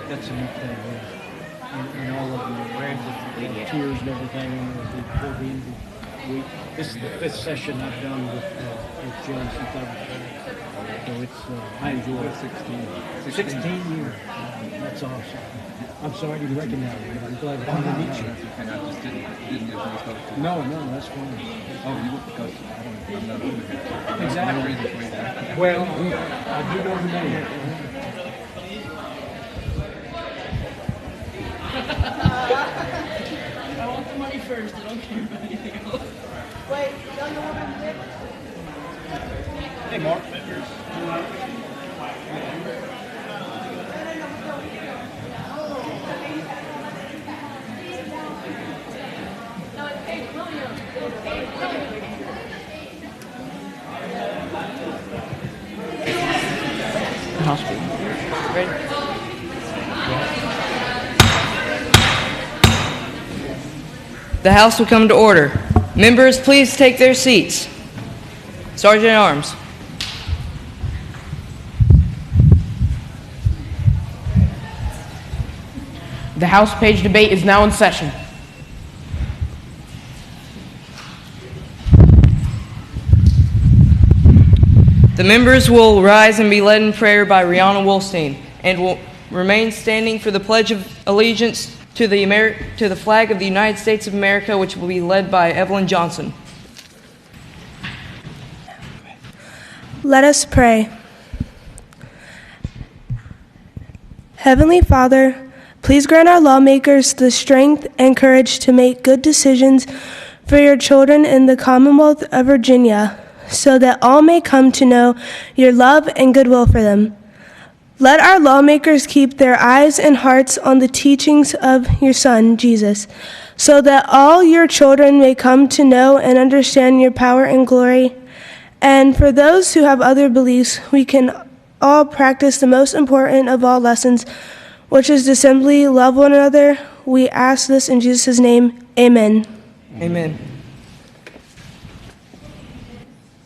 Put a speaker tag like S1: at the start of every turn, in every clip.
S1: That's a neat thing, yeah. And all of them are tears and everything before the end of the week. This is the 5th session I've done with Joe since I was there. So it's, I enjoy it. 16 years. That's awesome. I'm sorry I didn't recognize you, but I'm glad to meet you.
S2: I just didn't know who spoke to.
S1: No, that's fine.
S2: Oh, you because I'm not over here.
S1: Exactly.
S2: No reason for you to.
S1: Well, I do know the name.
S3: I want the money first. I don't care about anything else.
S4: Wait, don't know what I'm doing?
S1: Hey, Mark. Hospital. Ready?
S3: The House will come to order. Members, please take their seats. Sergeant at Arms.
S5: The House page debate is now in session.
S3: The members will rise and be led in prayer by Rihanna Wolstein and will remain standing for the Pledge of Allegiance to the flag of the United States of America, which will be led by Evelyn Johnson.
S6: Let us pray. Heavenly Father, please grant our lawmakers the strength and courage to make good decisions for your children in the Commonwealth of Virginia, so that all may come to know your love and goodwill for them. Let our lawmakers keep their eyes and hearts on the teachings of your Son, Jesus, so that all your children may come to know and understand your power and glory. And for those who have other beliefs, we can all practice the most important of all lessons, which is to simply love one another. We ask this in Jesus' name. Amen.
S3: Amen.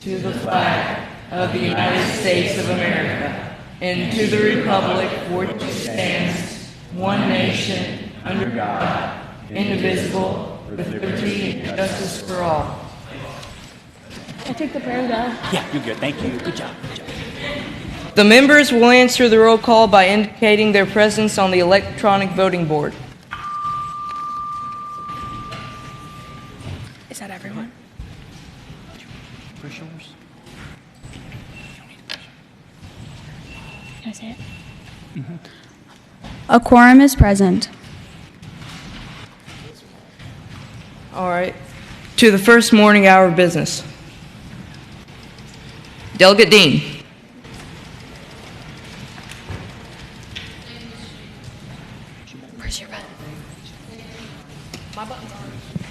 S3: To the flag of the United States of America and to the republic for which it stands, one nation, under God, indivisible, with liberty and justice for all.
S6: I take the prayer and go.
S1: Yeah, you're good. Thank you. Good job.
S3: The members will answer the roll call by indicating their presence on the electronic voting board.
S6: Is that everyone?
S1: Push yours.
S7: Can I say it? Mm-hmm. A quorum is present.
S3: All right. To the first morning hour of business. Delegate Dean.
S7: Where's your button?
S8: My button.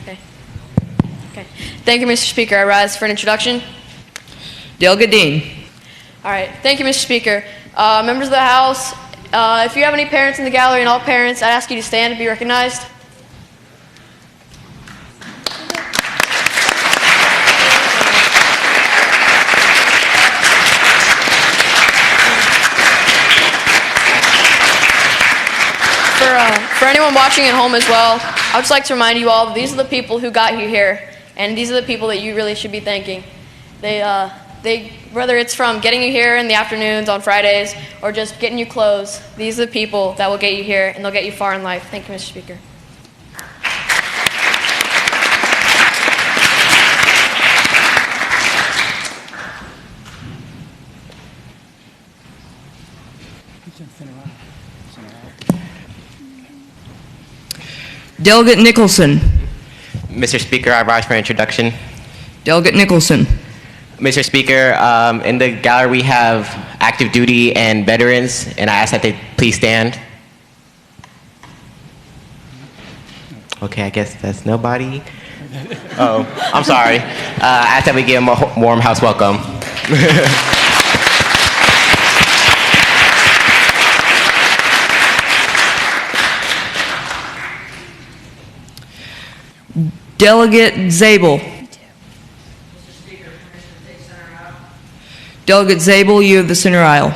S8: Okay. Thank you, Mr. Speaker. I rise for an introduction.
S3: Delegate Dean.
S8: All right. Thank you, Mr. Speaker. Members of the House, if you have any parents in the gallery, and all parents, I'd ask you to stand to be recognized. For anyone watching at home as well, I would just like to remind you all that these are the people who got you here, and these are the people that you really should be thanking. They, whether it's from getting you here in the afternoons on Fridays or just getting you clothes, these are the people that will get you here, and they'll get you far in life. Thank you, Mr. Speaker.
S3: Delegate Nicholson.
S9: Mr. Speaker, I rise for introduction.
S3: Delegate Nicholson.
S9: Mr. Speaker, in the gallery we have active duty and veterans, and I ask that they please stand. Okay, I guess that's nobody. Oh, I'm sorry. I ask that we give them a warm house welcome.
S3: Delegate Zabel. Delegate Zabel, you have the center aisle.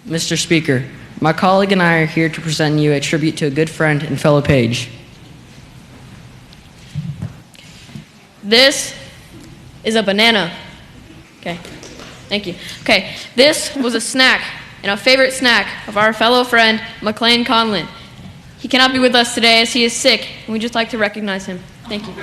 S3: Mr. Speaker, my colleague and I are here to present you a tribute to a good friend and fellow page.
S8: This is a banana. Okay, thank you. Okay, this was a snack and a favorite snack of our fellow friend, McLean Conlin. He cannot be with us today as he is sick, and we'd just like to recognize him. Thank you.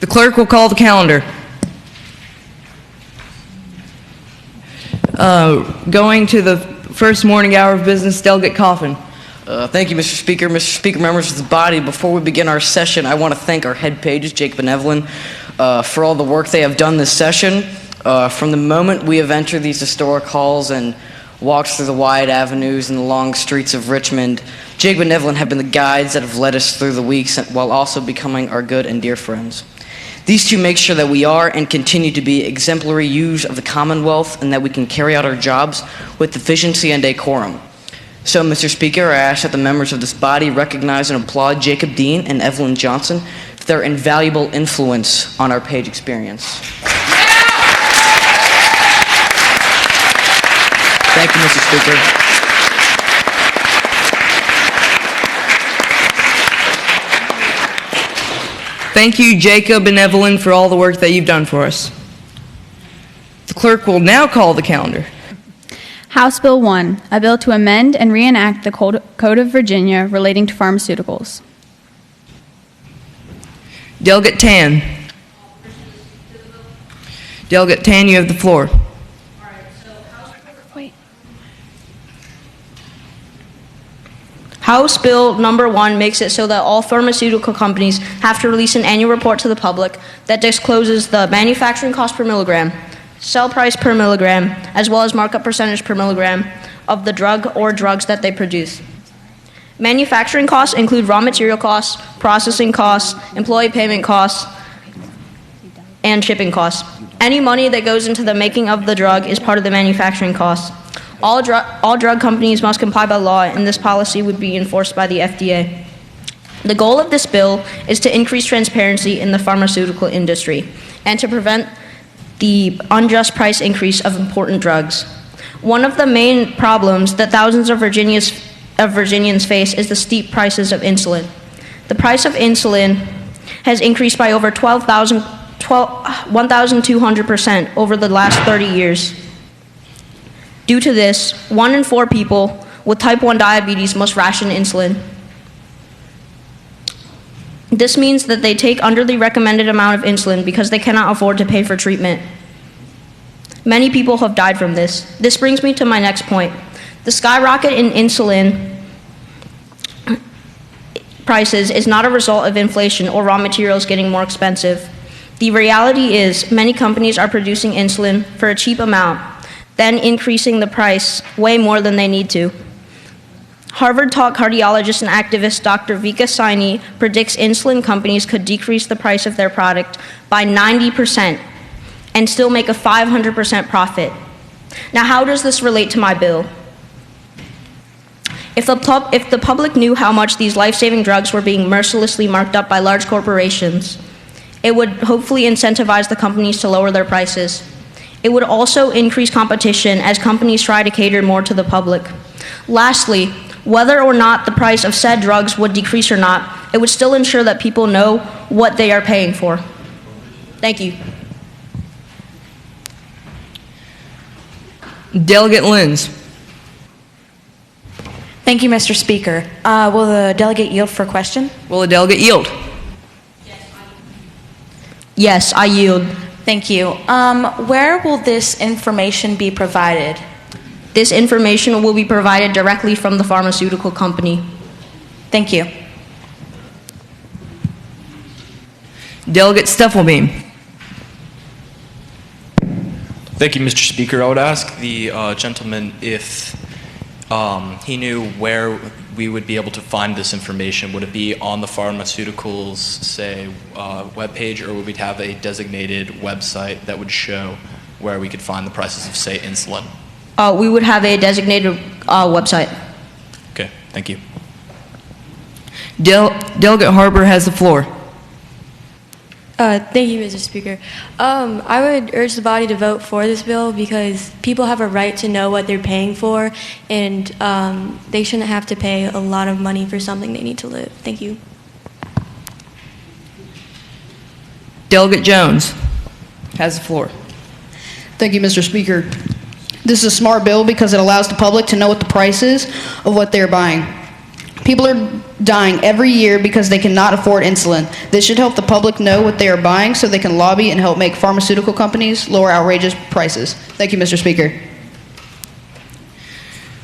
S3: The clerk will call the calendar. Going to the first morning hour of business, Delegate Coffin.
S10: Thank you, Mr. Speaker. Mr. Speaker, members of the body, before we begin our session, I want to thank our head pages, Jacob and Evelyn, for all the work they have done this session. From the moment we have entered these historic halls and walked through the wide avenues and the long streets of Richmond, Jacob and Evelyn have been the guides that have led us through the weeks while also becoming our good and dear friends. These two make sure that we are and continue to be exemplary youths of the Commonwealth and that we can carry out our jobs with efficiency and decorum. So, Mr. Speaker, I ask that the members of this body recognize and applaud Jacob Dean and Evelyn Johnson for their invaluable influence on our page experience. Thank you, Mr. Speaker.
S3: Thank you, Jacob and Evelyn, for all the work that you've done for us. The clerk will now call the calendar.
S7: House Bill 1, a bill to amend and reenact the Code of Virginia relating to pharmaceuticals.
S3: Delegate Tan. Delegate Tan, you have the floor.
S11: House Bill number 1 makes it so that all pharmaceutical companies have to release an annual report to the public that discloses the manufacturing cost per milligram, sell price per milligram, as well as markup percentage per milligram of the drug or drugs that they produce. Manufacturing costs include raw material costs, processing costs, employee payment costs, and shipping costs. Any money that goes into the making of the drug is part of the manufacturing costs. All drug companies must comply by law, and this policy would be enforced by the FDA. The goal of this bill is to increase transparency in the pharmaceutical industry and to prevent the unjust price increase of important drugs. One of the main problems that thousands of Virginians face is the steep prices of insulin. The price of insulin has increased by over 1,200% over the last 30 years. Due to this, 1 in 4 people with type 1 diabetes must ration insulin. This means that they take under the recommended amount of insulin because they cannot afford to pay for treatment. Many people have died from this. This brings me to my next point. The skyrocket in insulin prices is not a result of inflation or raw materials getting more expensive. The reality is many companies are producing insulin for a cheap amount, then increasing the price way more than they need to. Harvard taught cardiologist and activist Dr. Vika Saini predicts insulin companies could decrease the price of their product by 90% and still make a 500% profit. Now, how does this relate to my bill? If the public knew how much these life-saving drugs were being mercilessly marked up by large corporations, it would hopefully incentivize the companies to lower their prices. It would also increase competition as companies try to cater more to the public. Lastly, whether or not the price of said drugs would decrease or not, it would still ensure that people know what they are paying for. Thank you.
S3: Delegate Lenz.
S12: Thank you, Mr. Speaker. Will the delegate yield for question?
S3: Will the delegate yield?
S11: Yes, I yield.
S12: Thank you. Where will this information be provided?
S11: This information will be provided directly from the pharmaceutical company.
S12: Thank you.
S3: Delegate Stuffelbeam.
S13: Thank you, Mr. Speaker. I would ask the gentleman if he knew where we would be able to find this information? Would it be on the pharmaceuticals, say, webpage, or would we have a designated website that would show where we could find the prices of, say, insulin?
S11: We would have a designated website.
S13: Okay, thank you.
S3: Delegate Harper has the floor.
S14: Thank you, Mr. Speaker. I would urge the body to vote for this bill because people have a right to know what they're paying for, and they shouldn't have to pay a lot of money for something they need to live. Thank you.
S3: Delegate Jones has the floor.
S15: Thank you, Mr. Speaker. This is a smart bill because it allows the public to know what the price is of what they're buying. People are dying every year because they cannot afford insulin. This should help the public know what they are buying so they can lobby and help make pharmaceutical companies lower outrageous prices. Thank you, Mr. Speaker.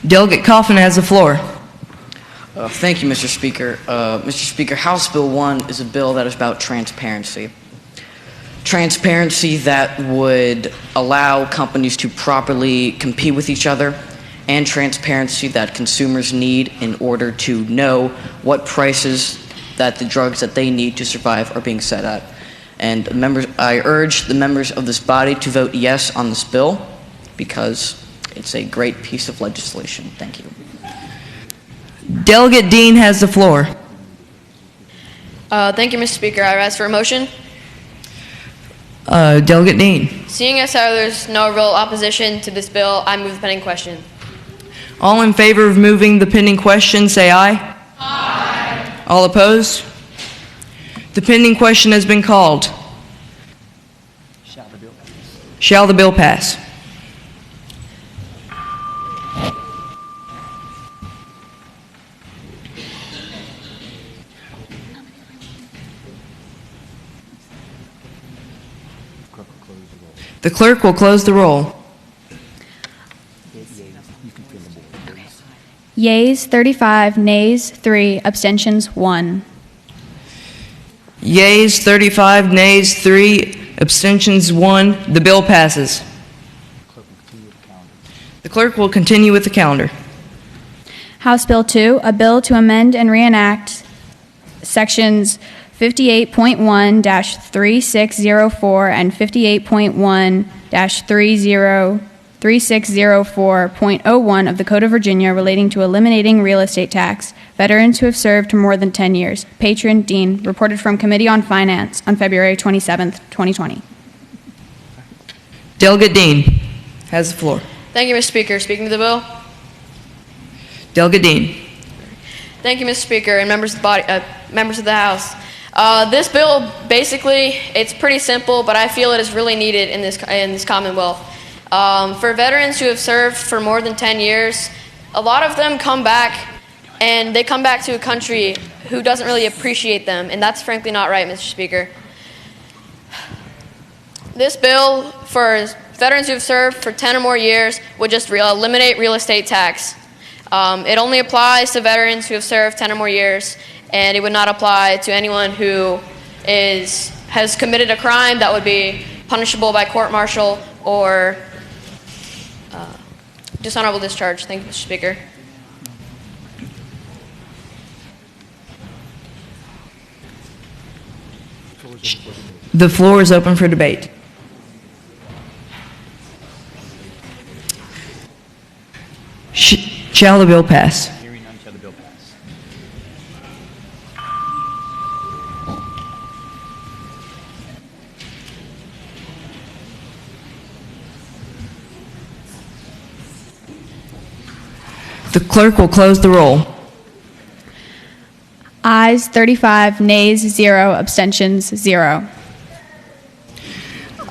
S3: Delegate Coffin has the floor.
S10: Thank you, Mr. Speaker. Mr. Speaker, House Bill 1 is a bill that is about transparency. Transparency that would allow companies to properly compete with each other, and transparency that consumers need in order to know what prices that the drugs that they need to survive are being set at. And I urge the members of this body to vote yes on this bill because it's a great piece of legislation. Thank you.
S3: Delegate Dean has the floor.
S8: Thank you, Mr. Speaker. I ask for a motion.
S3: Delegate Dean.
S8: Seeing as how there's no real opposition to this bill, I move the pending question.
S3: All in favor of moving the pending question, say aye. Aye. All opposed? The pending question has been called. Shall the bill pass? The clerk will close the roll.
S7: Yeas 35, nays 3, abstentions 1.
S3: Yeas 35, nays 3, abstentions 1. The bill passes. The clerk will continue with the calendar.
S7: House Bill 2, a bill to amend and reenact sections 58.1-3604 and 58.1-3604.01 of the Code of Virginia relating to eliminating real estate tax. Veterans who have served more than 10 years. Patron Dean, reported from Committee on Finance on February 27th, 2020.
S3: Delegate Dean has the floor.
S8: Thank you, Mr. Speaker. Speaking to the bill.
S3: Delegate Dean.
S8: Thank you, Mr. Speaker, and members of the body, members of the House. This bill, basically, it's pretty simple, but I feel it is really needed in this Commonwealth. For veterans who have served for more than 10 years, a lot of them come back, and they come back to a country who doesn't really appreciate them, and that's frankly not right, Mr. Speaker. This bill for veterans who have served for 10 or more years would just eliminate real estate tax. It only applies to veterans who have served 10 or more years, and it would not apply to anyone who has committed a crime that would be punishable by court-martial or dishonorable discharge. Thank you, Mr. Speaker.
S3: The floor is open for debate. Shall the bill pass?
S1: Hearing none, shall the bill pass?
S3: The clerk will close the roll.
S7: Ayes 35, nays 0, abstentions 0.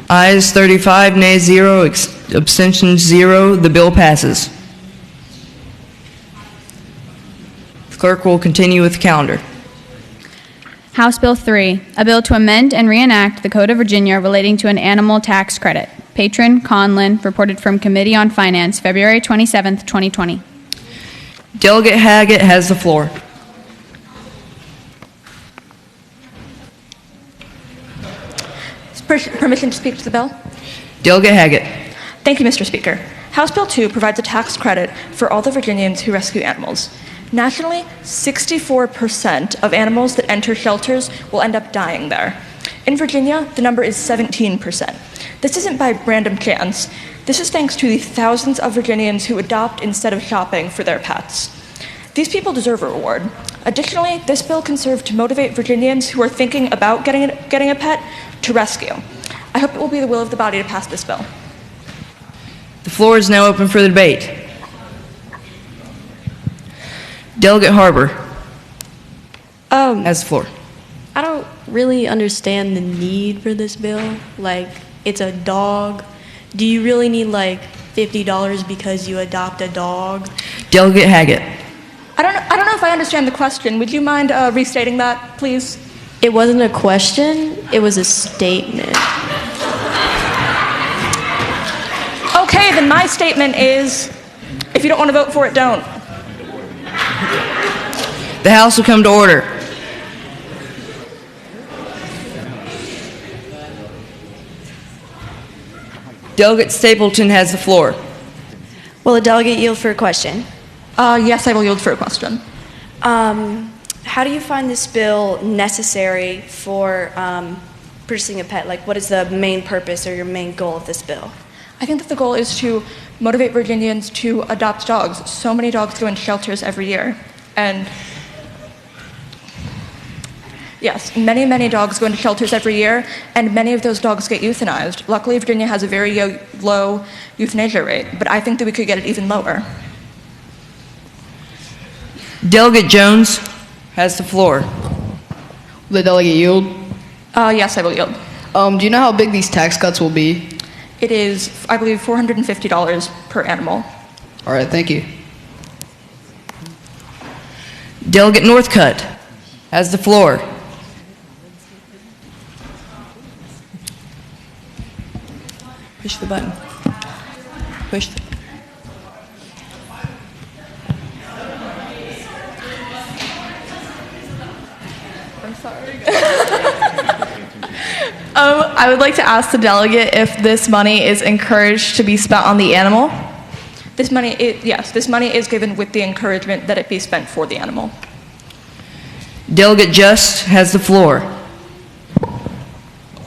S3: Ayes 35, nays 0, abstentions 0. The bill passes. The clerk will continue with the calendar.
S7: House Bill 3, a bill to amend and reenact the Code of Virginia relating to an animal tax credit. Patron Conlin, reported from Committee on Finance, February 27th, 2020.
S3: Delegate Haggett has the floor.
S12: Permission to speak to the bill?
S3: Delegate Haggett.
S12: Thank you, Mr. Speaker. House Bill 2 provides a tax credit for all the Virginians who rescue animals.
S16: Nationally, 64% of animals that enter shelters will end up dying there. In Virginia, the number is 17%. This isn't by random chance. This is thanks to the thousands of Virginians who adopt instead of shopping for their pets. These people deserve a reward. Additionally, this bill can serve to motivate Virginians who are thinking about getting a pet to rescue. I hope it will be the will of the body to pass this bill.
S10: The floor is now open for the debate. Delegate Harbor has the floor.
S14: I don't really understand the need for this bill. Like, it's a dog. Do you really need like $50 because you adopt a dog?
S10: Delegate Haggett.
S16: I don't know if I understand the question. Would you mind restating that, please?
S14: It wasn't a question, it was a statement.
S16: Okay, then my statement is, if you don't want to vote for it, don't.
S10: The House will come to order. Delegate Stapleton has the floor.
S17: Will a delegate yield for a question?
S16: Yes, I will yield for a question.
S17: How do you find this bill necessary for purchasing a pet? Like, what is the main purpose or your main goal of this bill?
S16: I think that the goal is to motivate Virginians to adopt dogs. So many dogs go in shelters every year. And yes, many dogs go into shelters every year, and many of those dogs get euthanized. Luckily, Virginia has a very low euthanasia rate, but I think that we could get it even lower.
S10: Delegate Jones has the floor.
S15: Will the delegate yield?
S16: Yes, I will yield.
S15: Do you know how big these tax cuts will be?
S16: It is, I believe, $450 per animal.
S15: All right, thank you.
S10: Delegate Northcutt has the floor. Push the button. Push the...
S18: I'm sorry. I would like to ask the delegate if this money is encouraged to be spent on the animal.
S16: This money is given with the encouragement that it be spent for the animal.
S10: Delegate Just has the floor.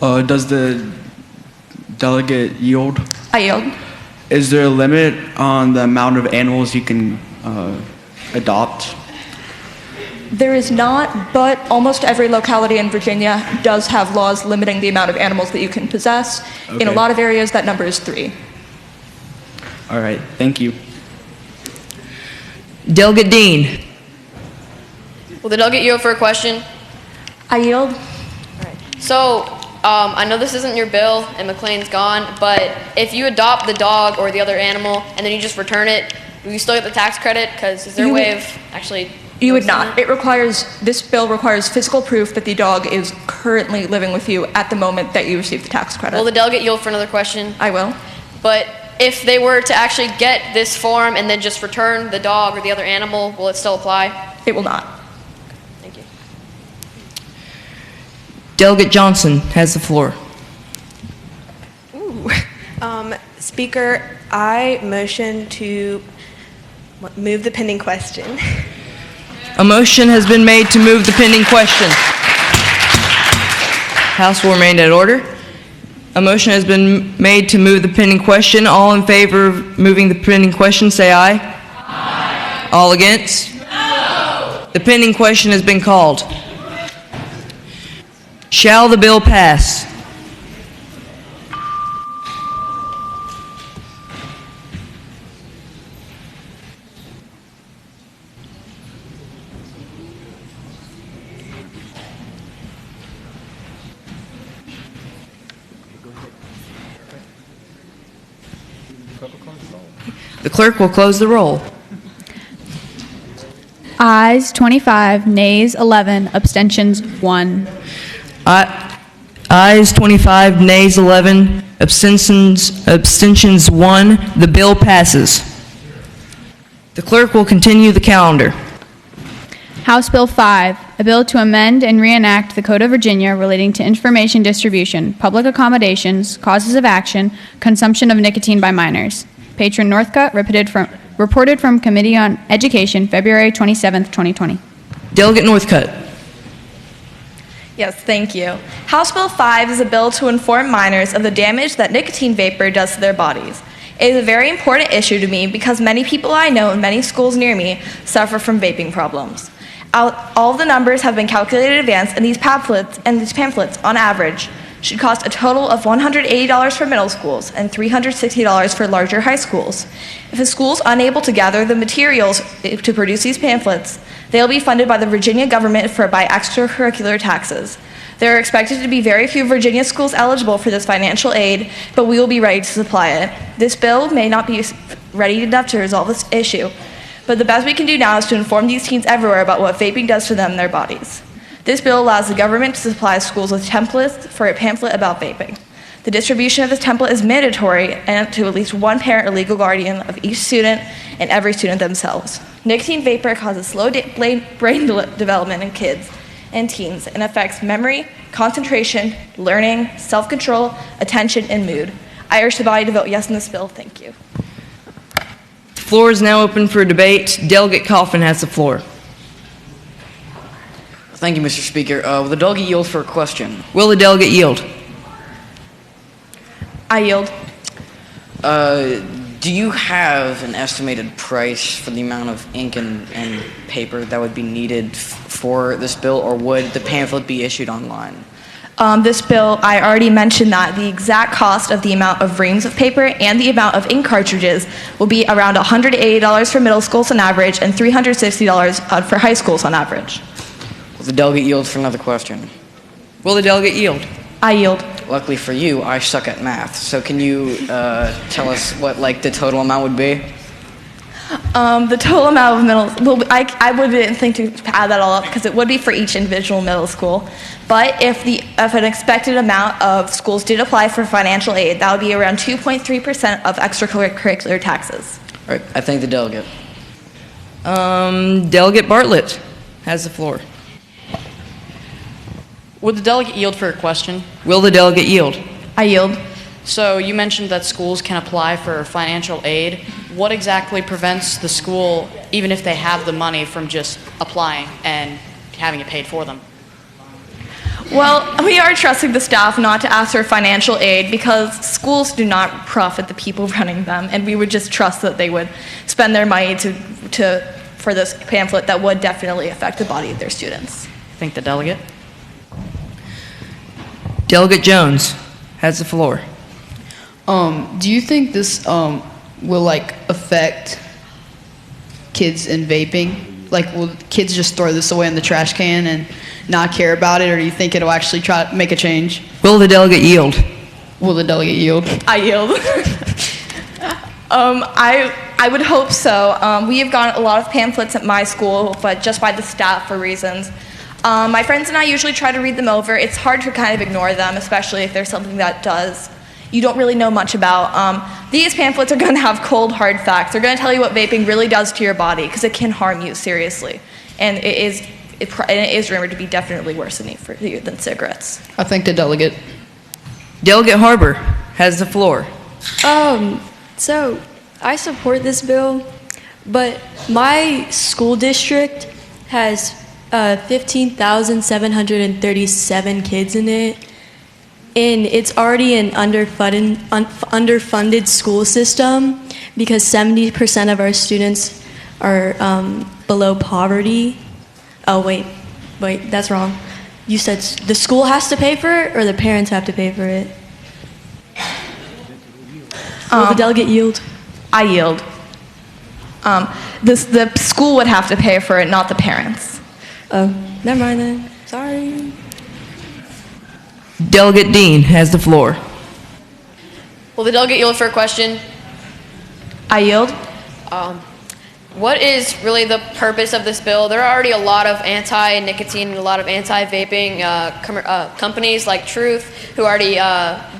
S19: Does the delegate yield?
S16: I yield.
S19: Is there a limit on the amount of animals you can adopt?
S16: There is not, but almost every locality in Virginia does have laws limiting the amount of animals that you can possess. In a
S19: Okay.
S16: lot of areas, that number is 3.
S19: All right, thank you.
S10: Delegate Dean.
S8: Will the delegate yield for a question?
S16: I yield.
S8: So, I know this isn't your bill and McLean's gone, but if you adopt the dog or the other animal and then you just return it, will you still get the tax credit? Because is there a way of actually...
S16: You would not. This bill requires physical proof that the dog is currently living with you at the moment that you receive the tax credit.
S8: Will the delegate yield for another question?
S16: I will.
S8: But if they were to actually get this form and then just return the dog or the other animal, will it still apply?
S16: It will not.
S8: Thank you.
S10: Delegate Johnson has the floor.
S17: Speaker, I motion to move the pending question.
S10: A motion has been made to move the pending question. House will remain at order. A motion has been made to move the pending question. All in favor of moving the pending question, say aye. Aye. All against? No. The pending question has been called. Shall the bill pass? The clerk will close the roll.
S7: Ayes 25, nays 11, abstentions 1.
S10: Ayes 25, nays 11, abstentions 1. The bill passes. The clerk will continue the calendar.
S7: House Bill 5, a bill to amend and reenact the Code of Virginia relating to information distribution, public accommodations, causes of action, consumption of nicotine by minors. Patron Northcutt, reported from Committee on Education, February 27th, 2020.
S10: Delegate Northcutt.
S18: Yes, thank you. House Bill 5 is a bill to inform minors of the damage that nicotine vapor does to their bodies. It is a very important issue to me because many people I know in many schools near me suffer from vaping problems. All of the numbers have been calculated in advance, and these pamphlets, on average, should cost a total of $180 for middle schools and $360 for larger high schools. If a school is unable to gather the materials to produce these pamphlets, they will be funded by the Virginia government by extracurricular taxes. There are expected to be very few Virginia schools eligible for this financial aid, but we will be ready to supply it. This bill may not be ready enough to resolve this issue, but the best we can do now is to inform these teens everywhere about what vaping does to them and their bodies. This bill allows the government to supply schools with templates for a pamphlet about vaping. The distribution of this template is mandatory and to at least one parent or legal guardian of each student and every student themselves. Nicotine vapor causes slow brain development in kids and teens and affects memory, concentration, learning, self-control, attention, and mood. I urge the body to vote yes on this bill. Thank you.
S10: The floor is now open for debate. Delegate Coffin has the floor. Thank you, Mr. Speaker. Will the delegate yield for a question? Will the delegate yield?
S18: I yield.
S10: Do you have an estimated price for the amount of ink and paper that would be needed for this bill, or would the pamphlet be issued online?
S18: This bill, I already mentioned that the exact cost of the amount of reams of paper and the amount of ink cartridges will be around $180 for middle schools on average and $360 for high schools on average.
S10: Will the delegate yield for another question? Will the delegate yield?
S18: I yield.
S10: Luckily for you, I suck at math. So can you tell us what the total amount would be?
S18: The total amount of I wouldn't think to add that all up because it would be for each individual middle school. But if an expected amount of schools did apply for financial aid, that would be around 2.3% of extracurricular taxes.
S10: All right, I thank the delegate. Delegate Bartlett has the floor.
S20: Would the delegate yield for a question?
S10: Will the delegate yield?
S18: I yield.
S20: So you mentioned that schools can apply for financial aid. What exactly prevents the school, even if they have the money, from just applying and having it paid for them?
S18: Well, we are trusting the staff not to ask for financial aid because schools do not profit the people running them, and we would just trust that they would spend their money for this pamphlet that would definitely affect the body of their students.
S20: Thank the delegate.
S10: Delegate Jones has the floor.
S15: Do you think this will affect kids in vaping? Will kids just throw this away in the trash can and not care about it, or do you think it'll actually try to make a change?
S10: Will the delegate yield?
S15: Will the delegate yield?
S18: I yield. I would hope so. We have gotten a lot of pamphlets at my school, but just by the staff for reasons. My friends and I usually try to read them over. It's hard to kind of ignore them, especially if there's something that you don't really know much about. These pamphlets are going to have cold, hard facts. They're going to tell you what vaping really does to your body because it can harm you seriously. And it is rumored to be definitely worse for you than cigarettes.
S15: I thank the delegate.
S10: Delegate Harbor has the floor.
S14: So I support this bill, but my school district has 15,737 kids in it, and it's already an underfunded school system because 70% of our students are below poverty. Oh, wait, that's wrong. You said the school has to pay for it or the parents have to pay for it? Will the delegate yield?
S18: I yield. The school would have to pay for it, not the parents.
S14: Oh, never mind then. Sorry.
S10: Delegate Dean has the floor.
S8: Will the delegate yield for a question?
S18: I yield.
S8: What is really the purpose of this bill? There are already a lot of anti-nicotine and a lot of anti-vaping companies like Truth who already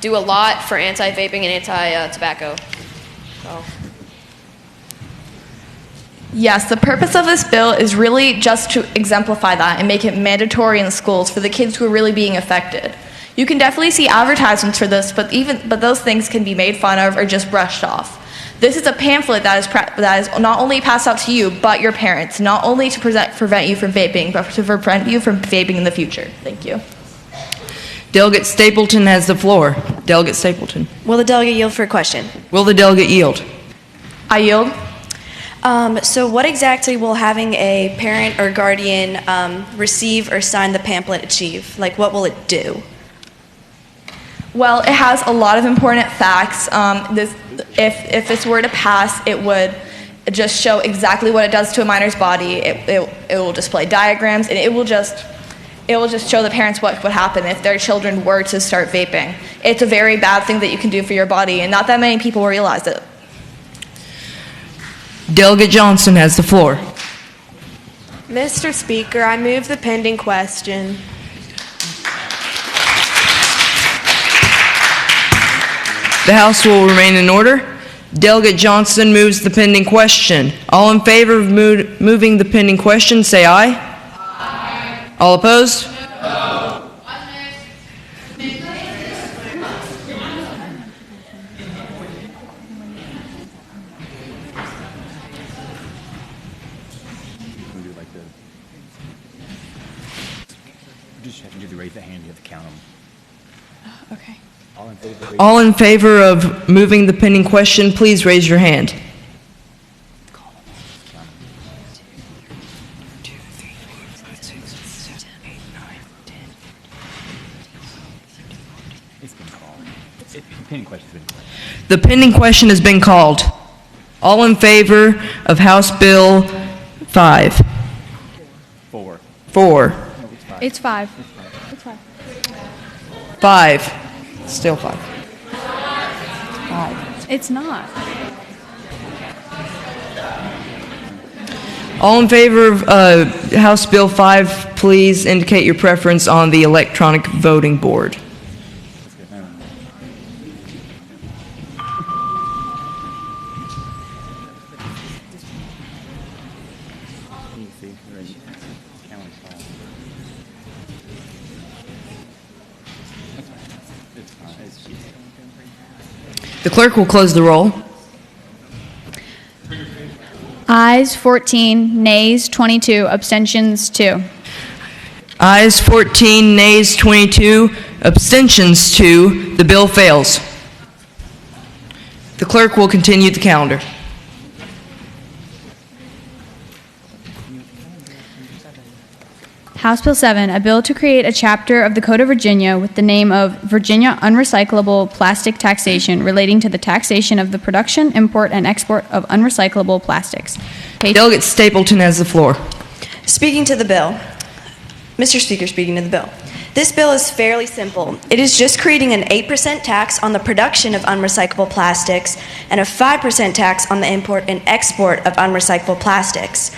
S8: do a lot for anti-vaping and anti-tobacco. So.
S18: Yes, the purpose of this bill is really just to exemplify that and make it mandatory in schools for the kids who are really being affected. You can definitely see advertisements for this, but those things can be made fun of or just brushed off. This is a pamphlet that is not only passed out to you, but your parents, not only to prevent you from vaping, but to prevent you from vaping in the future. Thank you.
S10: Delegate Stapleton has the floor. Delegate Stapleton.
S17: Will the delegate yield for a question?
S10: Will the delegate yield?
S18: I yield.
S17: So what exactly will having a parent or guardian receive or sign the pamphlet achieve? Like, what will it do?
S18: Well, it has a lot of important facts. If this were to pass, it would just show exactly what it does to a minor's body. It will display diagrams, and it will just show the parents what would happen if their children were to start vaping. It's a very bad thing that you can do for your body, and not that many people realize it.
S10: Delegate Johnson has the floor.
S21: Mr. Speaker, I move the pending question.
S10: The House will remain in order. Delegate Johnson moves the pending question. All in favor of moving the pending question, say aye. Aye. All opposed? No.
S1: Just have to raise the hand, you have to count them.
S21: Okay.
S10: All in favor of moving the pending question, please raise your hand.
S1: It's been called. The pending question's been called.
S10: The pending question has been called. All in favor of House Bill 5?
S1: 4.
S10: 4.
S7: It's 5.
S21: It's 5.
S10: 5. Still 5. 5.
S7: It's not.
S10: All in favor of House Bill 5, please indicate your preference on the electronic voting board. The clerk will close the roll.
S7: Ayes 14, nays 22, abstentions 2.
S10: Ayes 14, nays 22, abstentions 2. The bill fails. The clerk will continue the calendar.
S7: House Bill 7, a bill to create a chapter of the Code of Virginia with the name of Virginia Unrecyclable Plastic Taxation relating to the taxation of the production, import, and export of unrecyclable plastics.
S10: Delegate Stapleton has the floor.
S17: Speaking to the bill. Mr. Speaker, speaking to the bill. This bill is fairly simple. It is just creating an 8% tax on the production of unrecyclable plastics and a 5% tax on the import and export of unrecyclable plastics.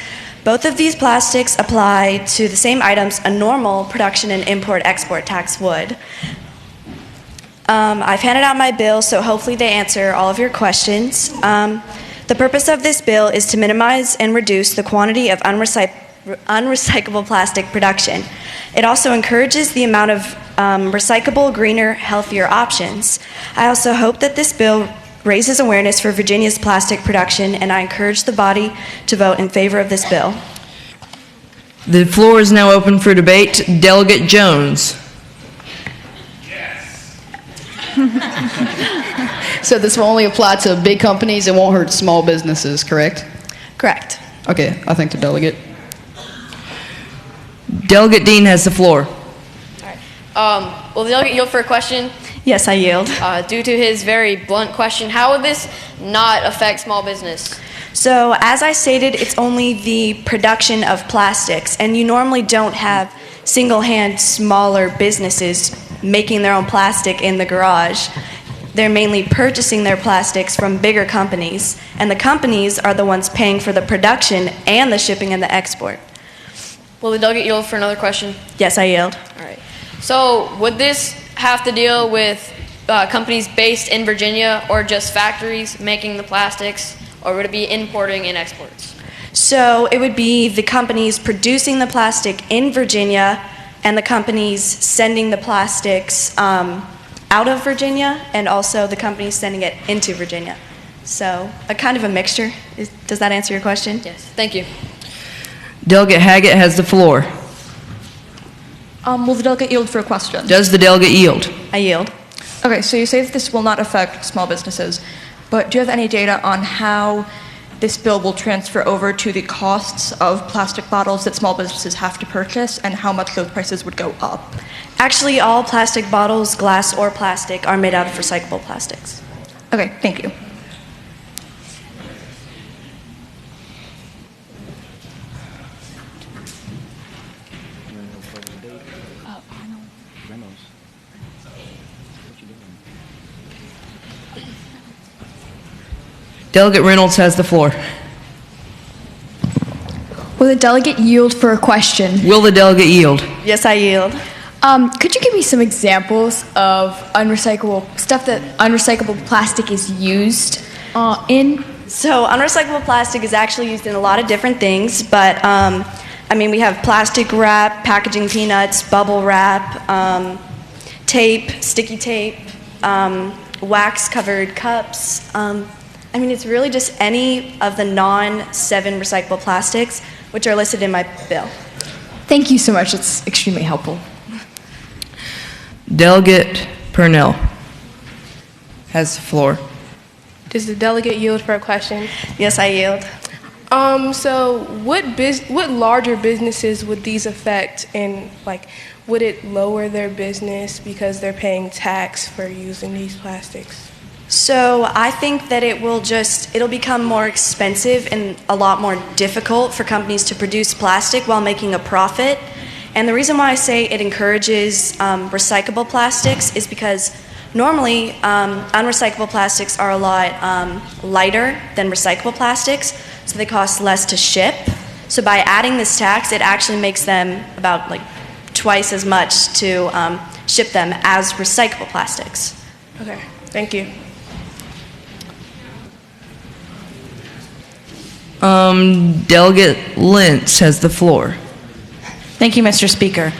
S17: Both of these plastics apply to the same items a normal production and import-export tax would. I've handed out my bill, so hopefully they answer all of your questions. The purpose of this bill is to minimize and reduce the quantity of unrecyclable plastic production. It also encourages the amount of recyclable, greener, healthier options. I also hope that this bill raises awareness for Virginia's plastic production, and I encourage the body to vote in favor of this bill.
S10: The floor is now open for debate. Delegate Jones.
S15: So this will only apply to big companies, it won't hurt small businesses, correct?
S17: Correct.
S15: Okay, I thank the delegate.
S10: Delegate Dean has the floor.
S8: Will the delegate yield for a question?
S17: Yes, I yield.
S8: Due to his very blunt question, how would this not affect small business?
S17: So, as I stated, it's only the production of plastics, and you normally don't have single-hand smaller businesses making their own plastic in the garage. They're mainly purchasing their plastics from bigger companies, and the companies are the ones paying for the production and the shipping and the export.
S8: Will the delegate yield for another question?
S17: Yes, I yield.
S8: All right. So, would this have to deal with companies based in Virginia or just factories making the plastics, or would it be importing and exports?
S17: So it would be the companies producing the plastic in Virginia and the companies sending the plastics out of Virginia, and also the companies sending it into Virginia. So a kind of a mixture. Does that answer your question?
S8: Yes. Thank you.
S10: Delegate Haggett has the floor.
S16: Will the delegate yield for a question?
S10: Does the delegate yield?
S17: I yield.
S16: Okay, so you say that this will not affect small businesses, but do you have any data on how this bill will transfer over to the costs of plastic bottles that small businesses have to purchase and how much those prices would go up?
S17: Actually, all plastic bottles, glass or plastic, are made out of recyclable plastics.
S16: Okay, thank you.
S10: Delegate Reynolds has the floor.
S2: Will the delegate yield for a question?
S10: Will the delegate yield?
S17: Yes, I yield.
S2: Could you give me some examples of unrecyclable stuff that unrecyclable plastic is used in?
S17: So unrecyclable plastic is actually used in a lot of different things, but we have plastic wrap, packaging peanuts, bubble wrap, tape, sticky tape, wax-covered cups. It's really just any of the non-7 recyclable plastics, which are listed in my bill.
S2: Thank you so much. It's extremely helpful.
S10: Delegate Purnell has the floor.
S21: Does the delegate yield for a question?
S17: Yes, I yield.
S21: So what larger businesses would these affect, and would it lower their business because they're paying tax for using these plastics?
S17: So I think that it'll become more expensive and a lot more difficult for companies to produce plastic while making a profit. And the reason why I say it encourages recyclable plastics is because normally unrecyclable plastics are a lot lighter than recyclable plastics, so they cost less to ship. So by adding this tax, it actually makes them about twice as much to ship them as recyclable plastics.
S21: Okay, thank you.
S10: Delegate Lentz has the floor.
S22: Thank you, Mr. Speaker.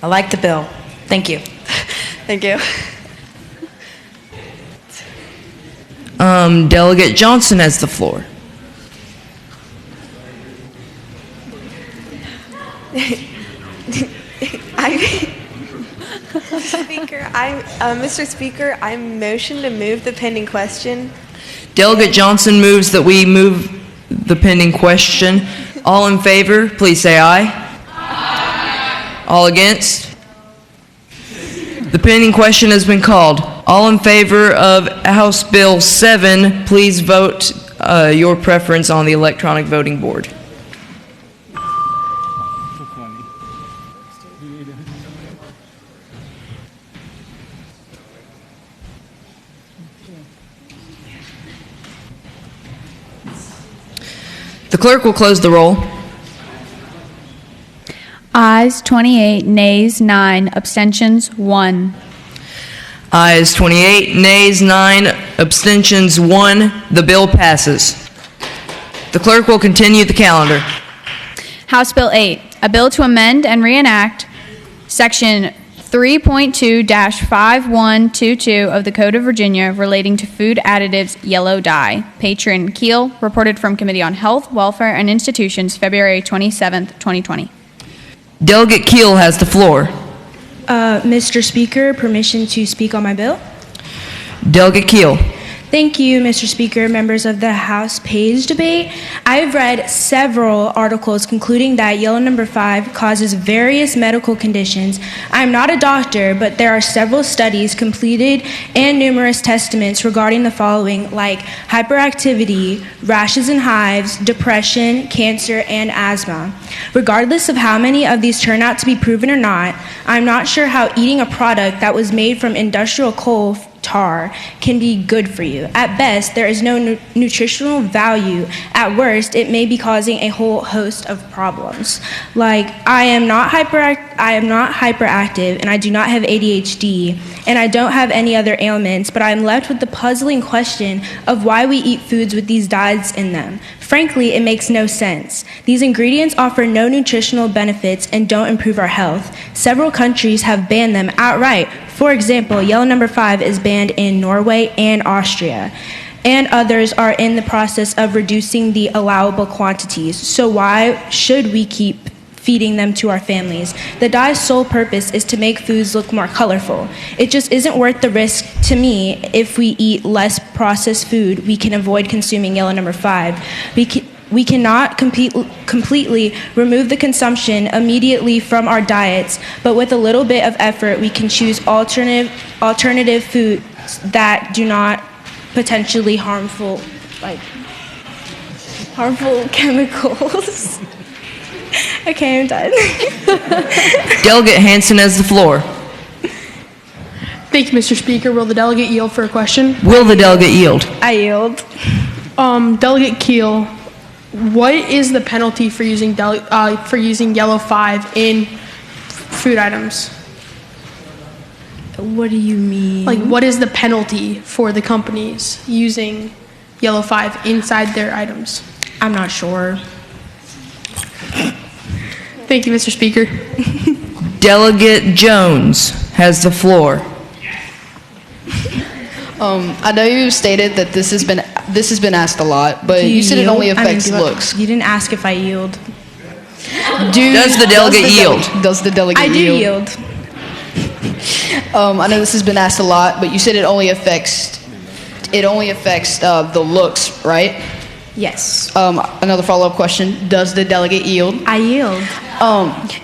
S22: I like the bill. Thank you.
S17: Thank you.
S10: Delegate Johnson has the floor.
S21: Mr. Speaker, I motion to move the pending question.
S10: Delegate Johnson moves that we move the pending question. All in favor, please say aye. Aye. All against? The pending question has been called. All in favor of House Bill 7, please vote your preference on the electronic voting board. The clerk will close the roll.
S7: Ayes 28, nays 9, abstentions 1.
S10: Ayes 28, nays 9, abstentions 1. The bill passes. The clerk will continue the calendar.
S7: House Bill 8, a bill to amend and reenact Section 3.2-5122 of the Code of Virginia relating to food additives yellow dye. Patron Keel reported from Committee on Health, Welfare, and Institutions, February 27, 2020.
S10: Delegate Keel has the floor.
S6: Mr. Speaker, permission to speak on my bill?
S10: Delegate Keel.
S6: Thank you, Mr. Speaker, members of the House Page debate. I've read several articles concluding that yellow number 5 causes various medical conditions. I'm not a doctor, but there are several studies completed and numerous testaments regarding the following, like hyperactivity, rashes and hives, depression, cancer, and asthma. Regardless of how many of these turn out to be proven or not, I'm not sure how eating a product that was made from industrial coal tar can be good for you. At best, there is no nutritional value. At worst, it may be causing a whole host of problems. Like, I am not hyperactive, and I do not have ADHD, and I don't have any other ailments, but I am left with the puzzling question of why we eat foods with these dyes in them. Frankly, it makes no sense. These ingredients offer no nutritional benefits and don't improve our health. Several countries have banned them outright. For example, yellow number 5 is banned in Norway and Austria.
S4: and others are in the process of reducing the allowable quantities. So why should we keep feeding them to our families? The dye's sole purpose is to make foods look more colorful. It just isn't worth the risk to me. If we eat less processed food, we can avoid consuming yellow number 5. We cannot completely remove the consumption immediately from our diets, but with a little bit of effort, we can choose alternative foods that do not potentially harmful chemicals. Okay, I'm done.
S10: Delegate Hansen has the floor.
S5: Thank you, Mr. Speaker. Will the delegate yield for a question?
S10: Will the delegate yield?
S4: I yield.
S5: Delegate Keel, what is the penalty for using yellow 5 in food items?
S4: What do you mean?
S5: Like, what is the penalty for the companies using yellow 5 inside their items?
S4: I'm not sure.
S5: Thank you, Mr. Speaker.
S10: Delegate Jones has the floor.
S15: I know you stated that this has been asked a lot, but you said it only affects looks.
S4: You didn't ask if I yield.
S10: Does the delegate yield?
S15: Does the delegate
S4: I do
S15: yield? I know this has been asked a lot, but you said it only affects the looks, right?
S4: Yes.
S15: Another follow-up question: does the delegate yield?
S4: I yield.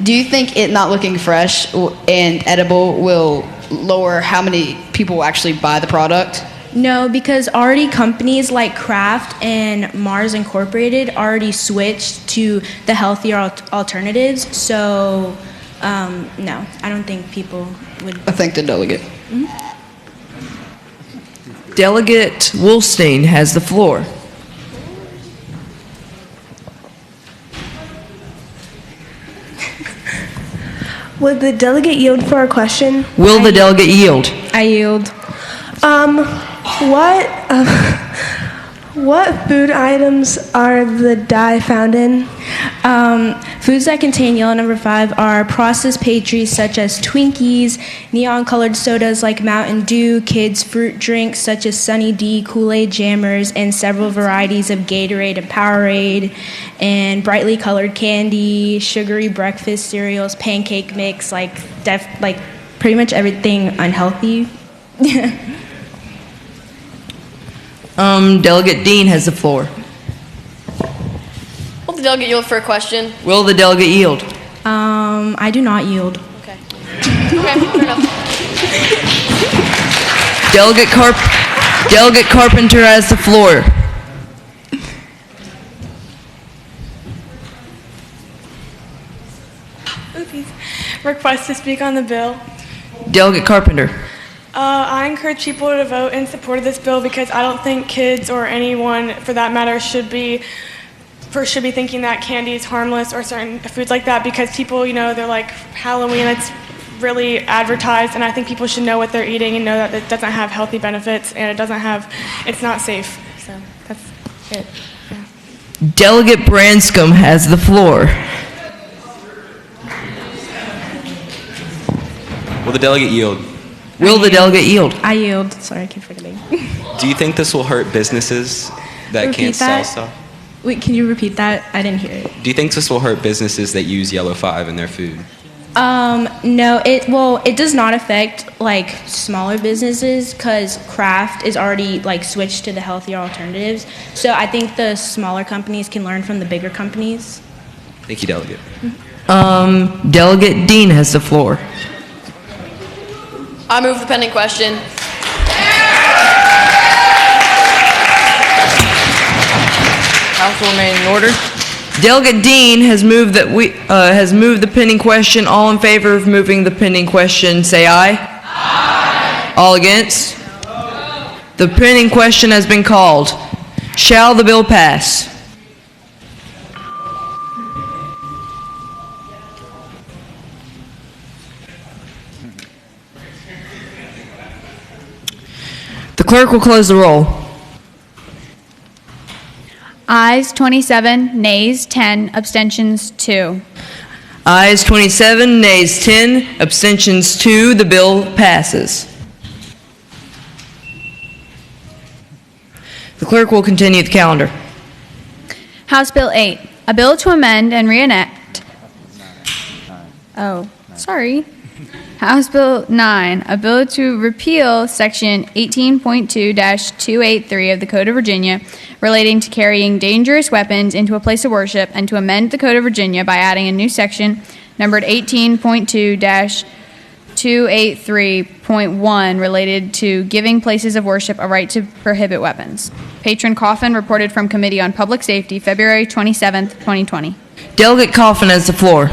S15: Do you think it not looking fresh and edible will lower how many people will actually buy the product?
S4: No, because already companies like Kraft and Mars Incorporated already switched to the healthier alternatives. So, no, I don't think people would.
S15: I thank the delegate.
S4: Mm-hmm.
S10: Delegate Wolstein has the floor.
S6: Would the delegate yield for a question?
S10: Will the delegate yield?
S4: I yield.
S6: What food items are the dye found in?
S4: Foods that contain yellow number 5 are processed pastries such as Twinkies, neon-colored sodas like Mountain Dew, kids' fruit drinks such as Sunny D, Kool-Aid Jammers, and several varieties of Gatorade and Powerade, and brightly colored candy, sugary breakfast cereals, pancake mix, like pretty much everything unhealthy.
S10: Delegate Dean has the floor.
S8: Will the delegate yield for a question?
S10: Will the delegate yield?
S4: I do not yield.
S8: Okay. Okay, fair enough.
S10: Delegate Carpenter has the floor.
S23: Request to speak on the bill.
S10: Delegate Carpenter.
S23: I encourage people to vote in support of this bill because I don't think kids or anyone, for that matter, should be thinking that candy is harmless or certain foods like that because people, they're like Halloween, it's really advertised, and I think people should know what they're eating and know that it doesn't have healthy benefits and it's not safe. So that's it. Yeah.
S10: Delegate Branscombe has the floor.
S24: Will the delegate yield?
S10: Will the delegate yield?
S4: I yield. Sorry, I keep forgetting.
S24: Do you think this will hurt businesses that can't sell stuff?
S4: Wait, can you repeat that? I didn't hear it.
S24: Do you think this will hurt businesses that use yellow 5 in their food?
S4: No, it does not affect smaller businesses because Kraft is already switched to the healthier alternatives. So I think the smaller companies can learn from the bigger companies.
S24: Thank you, delegate.
S10: Delegate Dean has the floor.
S8: I move the pending question.
S10: House will remain in order. Delegate Dean has moved the pending question. All in favor of moving the pending question, say aye. Aye. All against? No. The pending question has been called. Shall the bill pass? The clerk will close the roll.
S7: Ayes 27, nays 10, abstentions 2.
S10: Ayes 27, nays 10, abstentions 2. The bill passes. The clerk will continue the calendar.
S7: House Bill 8, a bill to amend and reenact. House Bill 9, a bill to repeal Section 18.2-283 of the Code of Virginia relating to carrying dangerous weapons into a place of worship, and to amend the Code of Virginia by adding a new section numbered 18.2-283.1 related to giving places of worship a right to prohibit weapons. Patron Coffin reported from Committee on Public Safety, February 27th, 2020.
S10: Delegate Coffin has the floor.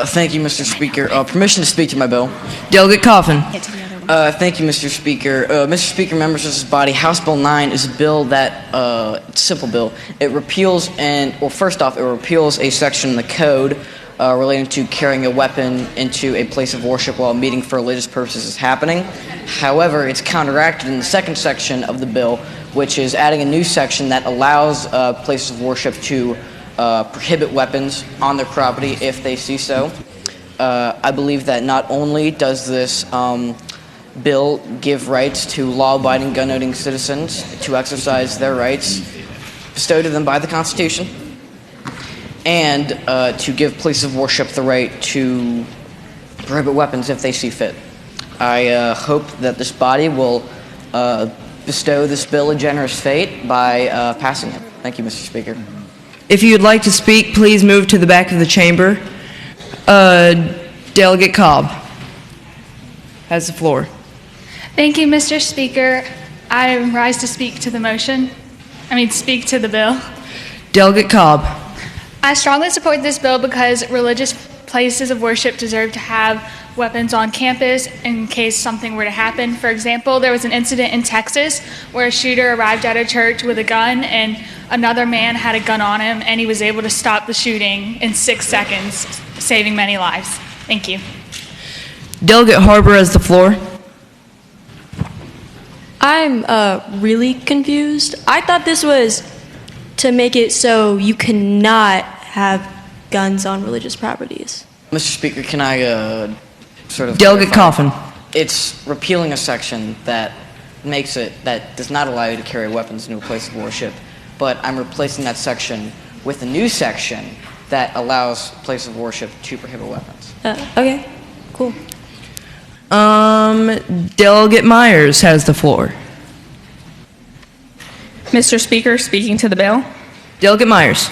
S10: Thank you, Mr. Speaker. Permission to speak to my bill. Delegate Coffin. Thank you, Mr. Speaker. Mr. Speaker, members of this body, House Bill 9 is a bill that, it's a simple bill. It repeals first off, it repeals a section in the code relating to carrying a weapon into a place of worship while a meeting for religious purposes is happening. However, it's counteracted in the second section of the bill, which is adding a new section that allows places of worship to prohibit weapons on their property if they see so. I believe that not only does this bill give rights to law-abiding gun-owning citizens to exercise their rights bestowed to them by the Constitution, and to give places of worship the right to prohibit weapons if they see fit. I hope that this body will bestow this bill a generous fate by passing it. Thank you, Mr. Speaker. If you'd like to speak, please move to the back of the chamber. Delegate Cobb has the floor.
S3: Thank you, Mr. Speaker. I rise to speak to the speak to the bill.
S10: Delegate Cobb.
S3: I strongly support this bill because religious places of worship deserve to have weapons on campus in case something were to happen. For example, there was an incident in Texas where a shooter arrived at a church with a gun, and another man had a gun on him, and he was able to stop the shooting in 6 seconds, saving many lives. Thank you.
S10: Delegate Harbor has the floor.
S14: I'm really confused. I thought this was to make it so you cannot have guns on religious properties.
S10: Mr. Speaker, can I sort of...
S14: Delegate
S10: Coffin. It's repealing a section that does not allow you to carry weapons into a place of worship, but I'm replacing that section with a new section that allows place of worship to prohibit weapons.
S14: Okay, cool.
S10: Delegate Myers has the floor.
S9: Mr. Speaker, speaking to the bill.
S10: Delegate Myers.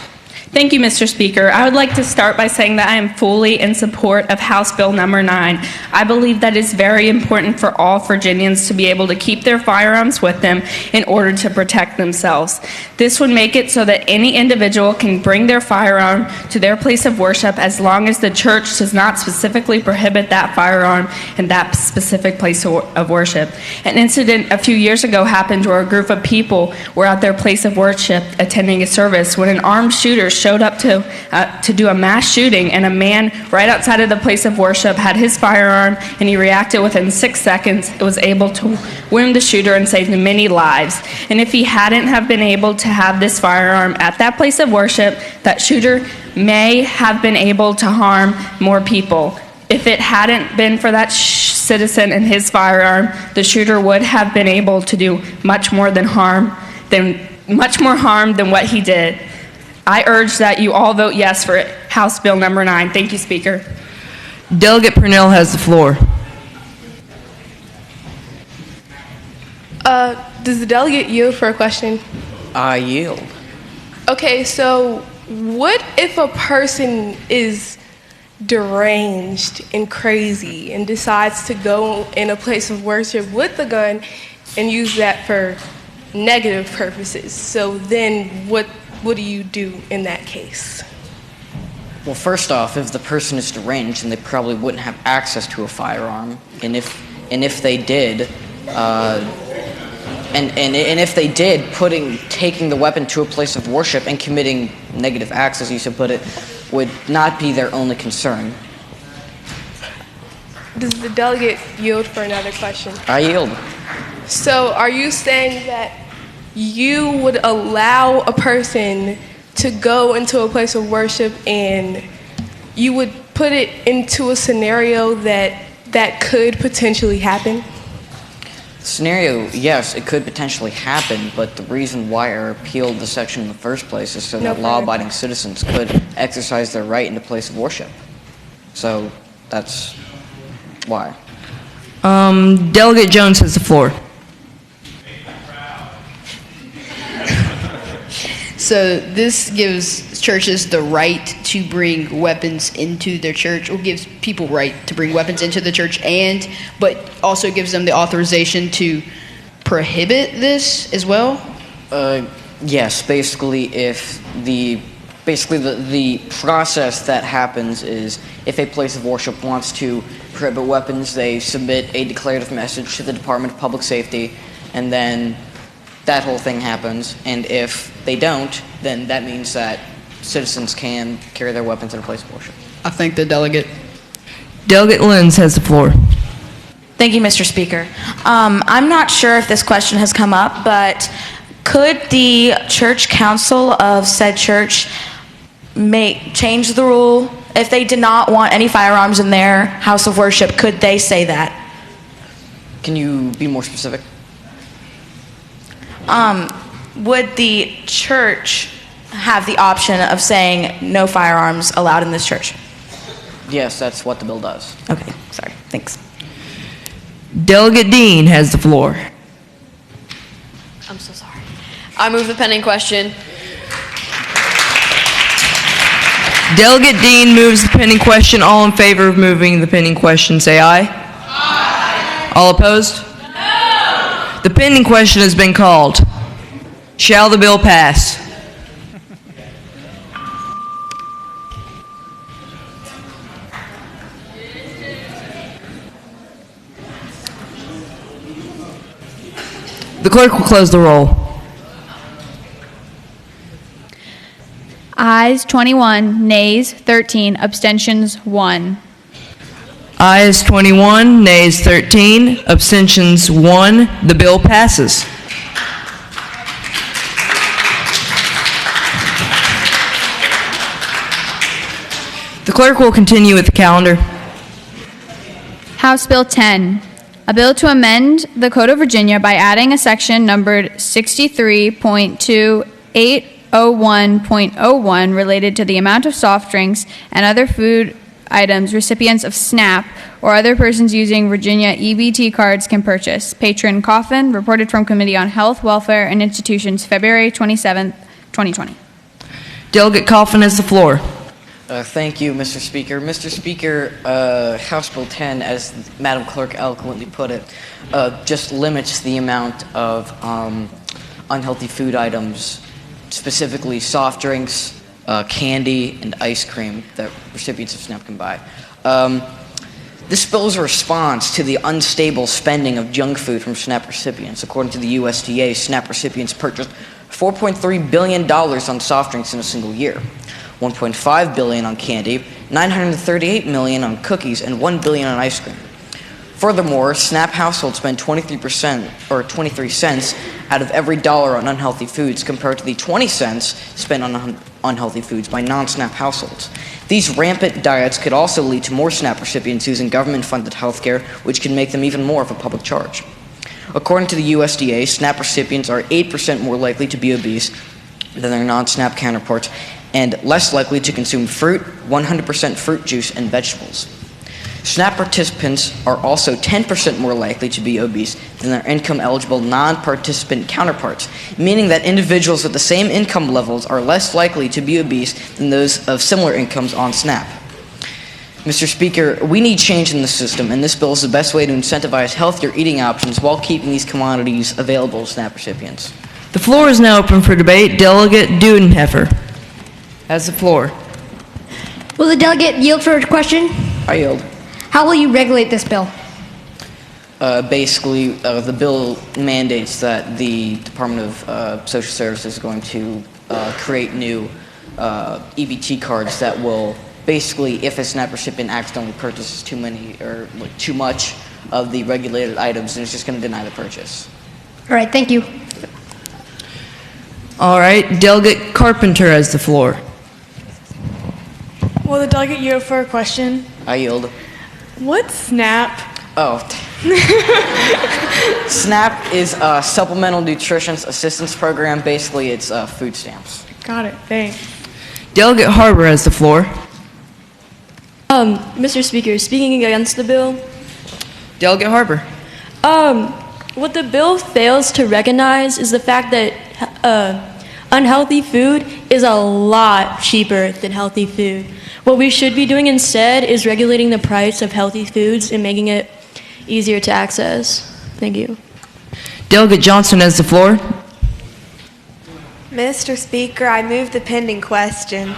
S9: Thank you, Mr. Speaker. I would like to start by saying that I am fully in support of House Bill number 9. I believe that it's very important for all Virginians to be able to keep their firearms with them in order to protect themselves. This would make it so that any individual can bring their firearm to their place of worship as long as the church does not specifically prohibit that firearm in that specific place of worship. An incident a few years ago happened where a group of people were at their place of worship attending a service when an armed shooter showed up to do a mass shooting, and a man right outside of the place of worship had his firearm, and he reacted within 6 seconds. It was able to wound the shooter and save many lives. And if he hadn't have been able to have this firearm at that place of worship, that shooter may have been able to harm more people. If it hadn't been for that citizen and his firearm, the shooter would have been able to do much more harm than what he did. I urge that you all vote yes for House Bill number 9. Thank you, Speaker.
S10: Delegate Purnell has the floor.
S21: Does the delegate yield for a question?
S10: I yield.
S21: Okay, so what if a person is deranged and crazy and decides to go in a place of worship with the gun and use that for negative purposes? So then what do you do in that case?
S10: Well, first off, if the person is deranged, then they probably wouldn't have access to a firearm. And if they did, taking the weapon to a place of worship and committing negative acts, as you should put it, would not be their only concern.
S21: Does the delegate yield for another question?
S10: I yield.
S21: So are you saying that you would allow a person to go into a place of worship and you would put it into a scenario that could potentially happen?
S10: Scenario, yes, it could potentially happen, but the reason why I repealed the section in the first place is so that law-abiding citizens could exercise their right in a place of worship. So that's why.
S11: Delegate Jones has the floor.
S15: So this gives churches the right to bring weapons into their church, or gives people right to bring weapons into the church, but also gives them the authorization to prohibit this as well?
S10: Yes, basically the process that happens is if a place of worship wants to prohibit weapons, they submit a declarative message to the Department of Public Safety, and then that whole thing happens. And if they don't, then that means that citizens can carry their weapons in a place of worship.
S15: I thank the delegate.
S11: Delegate Lenz has the floor.
S22: Thank you, Mr. Speaker. I'm not sure if this question has come up, but could the church council of said church change the rule? If they did not want any firearms in their house of worship, could they say that?
S10: Can you be more specific?
S22: Would the church have the option of saying no firearms allowed in this church?
S10: Yes, that's what the bill does.
S22: Okay, sorry. Thanks.
S11: Delegate Dean has the floor.
S8: I'm so sorry. I move the pending question.
S11: Delegate Dean moves the pending question. All in favor of moving the pending question, say aye. Aye. All opposed? No. The pending question has been called. Shall the bill pass? The clerk will close the roll.
S7: Ayes 21, nays 13, abstentions 1.
S11: Ayes 21, nays 13, abstentions 1. The bill passes. The clerk will continue with the calendar.
S7: House Bill 10, a bill to amend the Code of Virginia by adding a section numbered 63.2801.01 related to the amount of soft drinks and other food items recipients of SNAP or other persons using Virginia EBT cards can purchase. Patron Coffin, reported from Committee on Health, Welfare, and Institutions, February 27, 2020.
S11: Delegate Coffin has the floor.
S10: Thank you, Mr. Speaker. Mr. Speaker, House Bill 10, as Madam Clerk eloquently put it, just limits the amount of unhealthy food items, specifically soft drinks, candy, and ice cream that recipients of SNAP can buy. This bill is a response to the unstable spending of junk food from SNAP recipients. According to the USDA, SNAP recipients purchased $4.3 billion on soft drinks in a single year. $1.5 billion on candy, $938 million on cookies, and $1 billion on ice cream. Furthermore, SNAP households spend 23% or 23 cents out of every dollar on unhealthy foods compared to the 20 cents spent on unhealthy foods by non-SNAP households. These rampant diets could also lead to more SNAP recipients using government-funded health care, which can make them even more of a public charge. According to the USDA, SNAP recipients are 8% more likely to be obese than their non-SNAP counterparts, and less likely to consume fruit, 100% fruit juice, and vegetables. SNAP participants are also 10% more likely to be obese than their income-eligible non-participant counterparts, meaning that individuals with the same income levels are less likely to be obese than those of similar incomes on SNAP. Mr. Speaker, we need change in the system, and this bill is the best way to incentivize healthier eating options while keeping these commodities available to SNAP recipients.
S11: The floor is now open for debate. Delegate Dudenheffer has the floor.
S12: Will the delegate yield for a question?
S10: I yield.
S12: How will you regulate this bill?
S10: Basically, the bill mandates that the Department of Social Services is going to create new EBT cards that will basically, if a SNAP recipient accidentally purchases too many or too much of the regulated items, then it's just going to deny the purchase.
S12: All right, thank you.
S11: All right, Delegate Carpenter has the floor.
S23: Will the delegate yield for a question?
S10: I yield.
S23: What's SNAP?
S10: Oh, SNAP is a Supplemental Nutrition Assistance Program. Basically, it's food stamps.
S23: Got it. Thanks.
S11: Delegate Harbor has the floor.
S14: Mr. Speaker, speaking against the bill.
S11: Delegate Harbor.
S14: What the bill fails to recognize is the fact that unhealthy food is a lot cheaper than healthy food. What we should be doing instead is regulating the price of healthy foods and making it easier to access. Thank you.
S11: Delegate Johnson has the floor.
S13: Mr. Speaker, I move the pending question.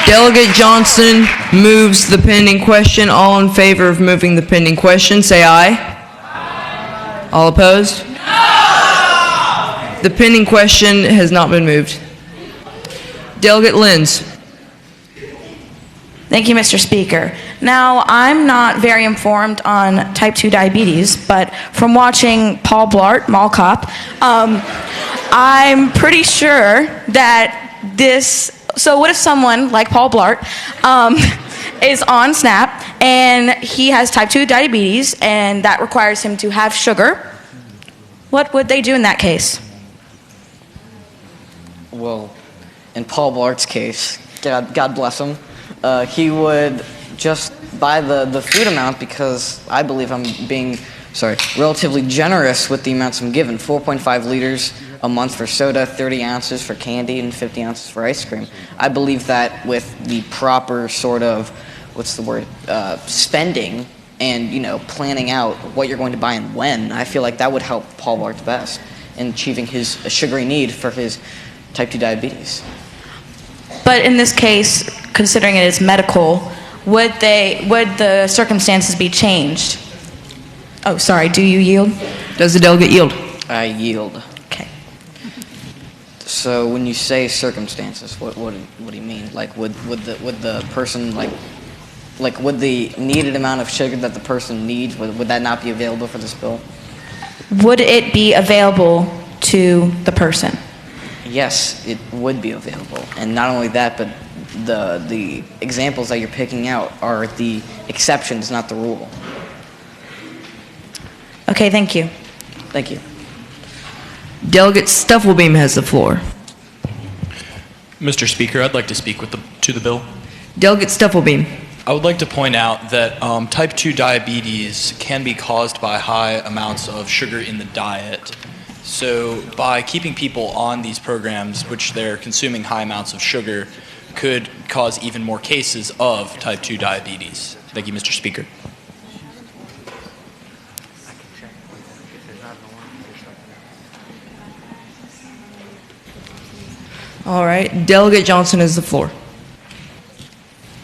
S11: Delegate Johnson moves the pending question. All in favor of moving the pending question, say aye. All opposed? No! The pending question has not been moved. Delegate Lenz.
S22: Thank you, Mr. Speaker. Now, I'm not very informed on type 2 diabetes, but from watching Paul Blart, Mall Cop, I'm pretty sure that this... So what if someone like Paul Blart is on SNAP and he has type 2 diabetes and that requires him to have sugar? What would they do in that case?
S10: Well, in Paul Blart's case, God bless him, he would just buy the food amount, because I believe I'm being, relatively generous with the amounts I'm given. 4.5 liters a month for soda, 30 ounces for candy, and 50 ounces for ice cream. I believe that with the proper sort of, spending and, planning out what you're going to buy and when, I feel like that would help Paul Blart best in achieving his sugary need for his type 2 diabetes.
S22: But in this case, considering it is medical, would the circumstances be changed? Oh, sorry, do you yield?
S11: Does the delegate yield?
S10: I yield.
S22: Okay.
S10: So when you say circumstances, what do you mean? Like, would the person would the needed amount of sugar that the person needs, would that not be available for this bill?
S22: Would it be available to the person?
S10: Yes, it would be available. And not only that, but the examples that you're picking out are the exceptions, not the rule.
S22: Okay, thank you.
S10: Thank you.
S11: Delegate Stufflebeam has the floor.
S18: Mr. Speaker, I'd like to speak to the bill.
S11: Delegate Stufflebeam.
S18: I would like to point out that type 2 diabetes can be caused by high amounts of sugar in the diet. So by keeping people on these programs, which they're consuming high amounts of sugar, could cause even more cases of type 2 diabetes. Thank you, Mr. Speaker.
S11: All right, Delegate Johnson has the floor.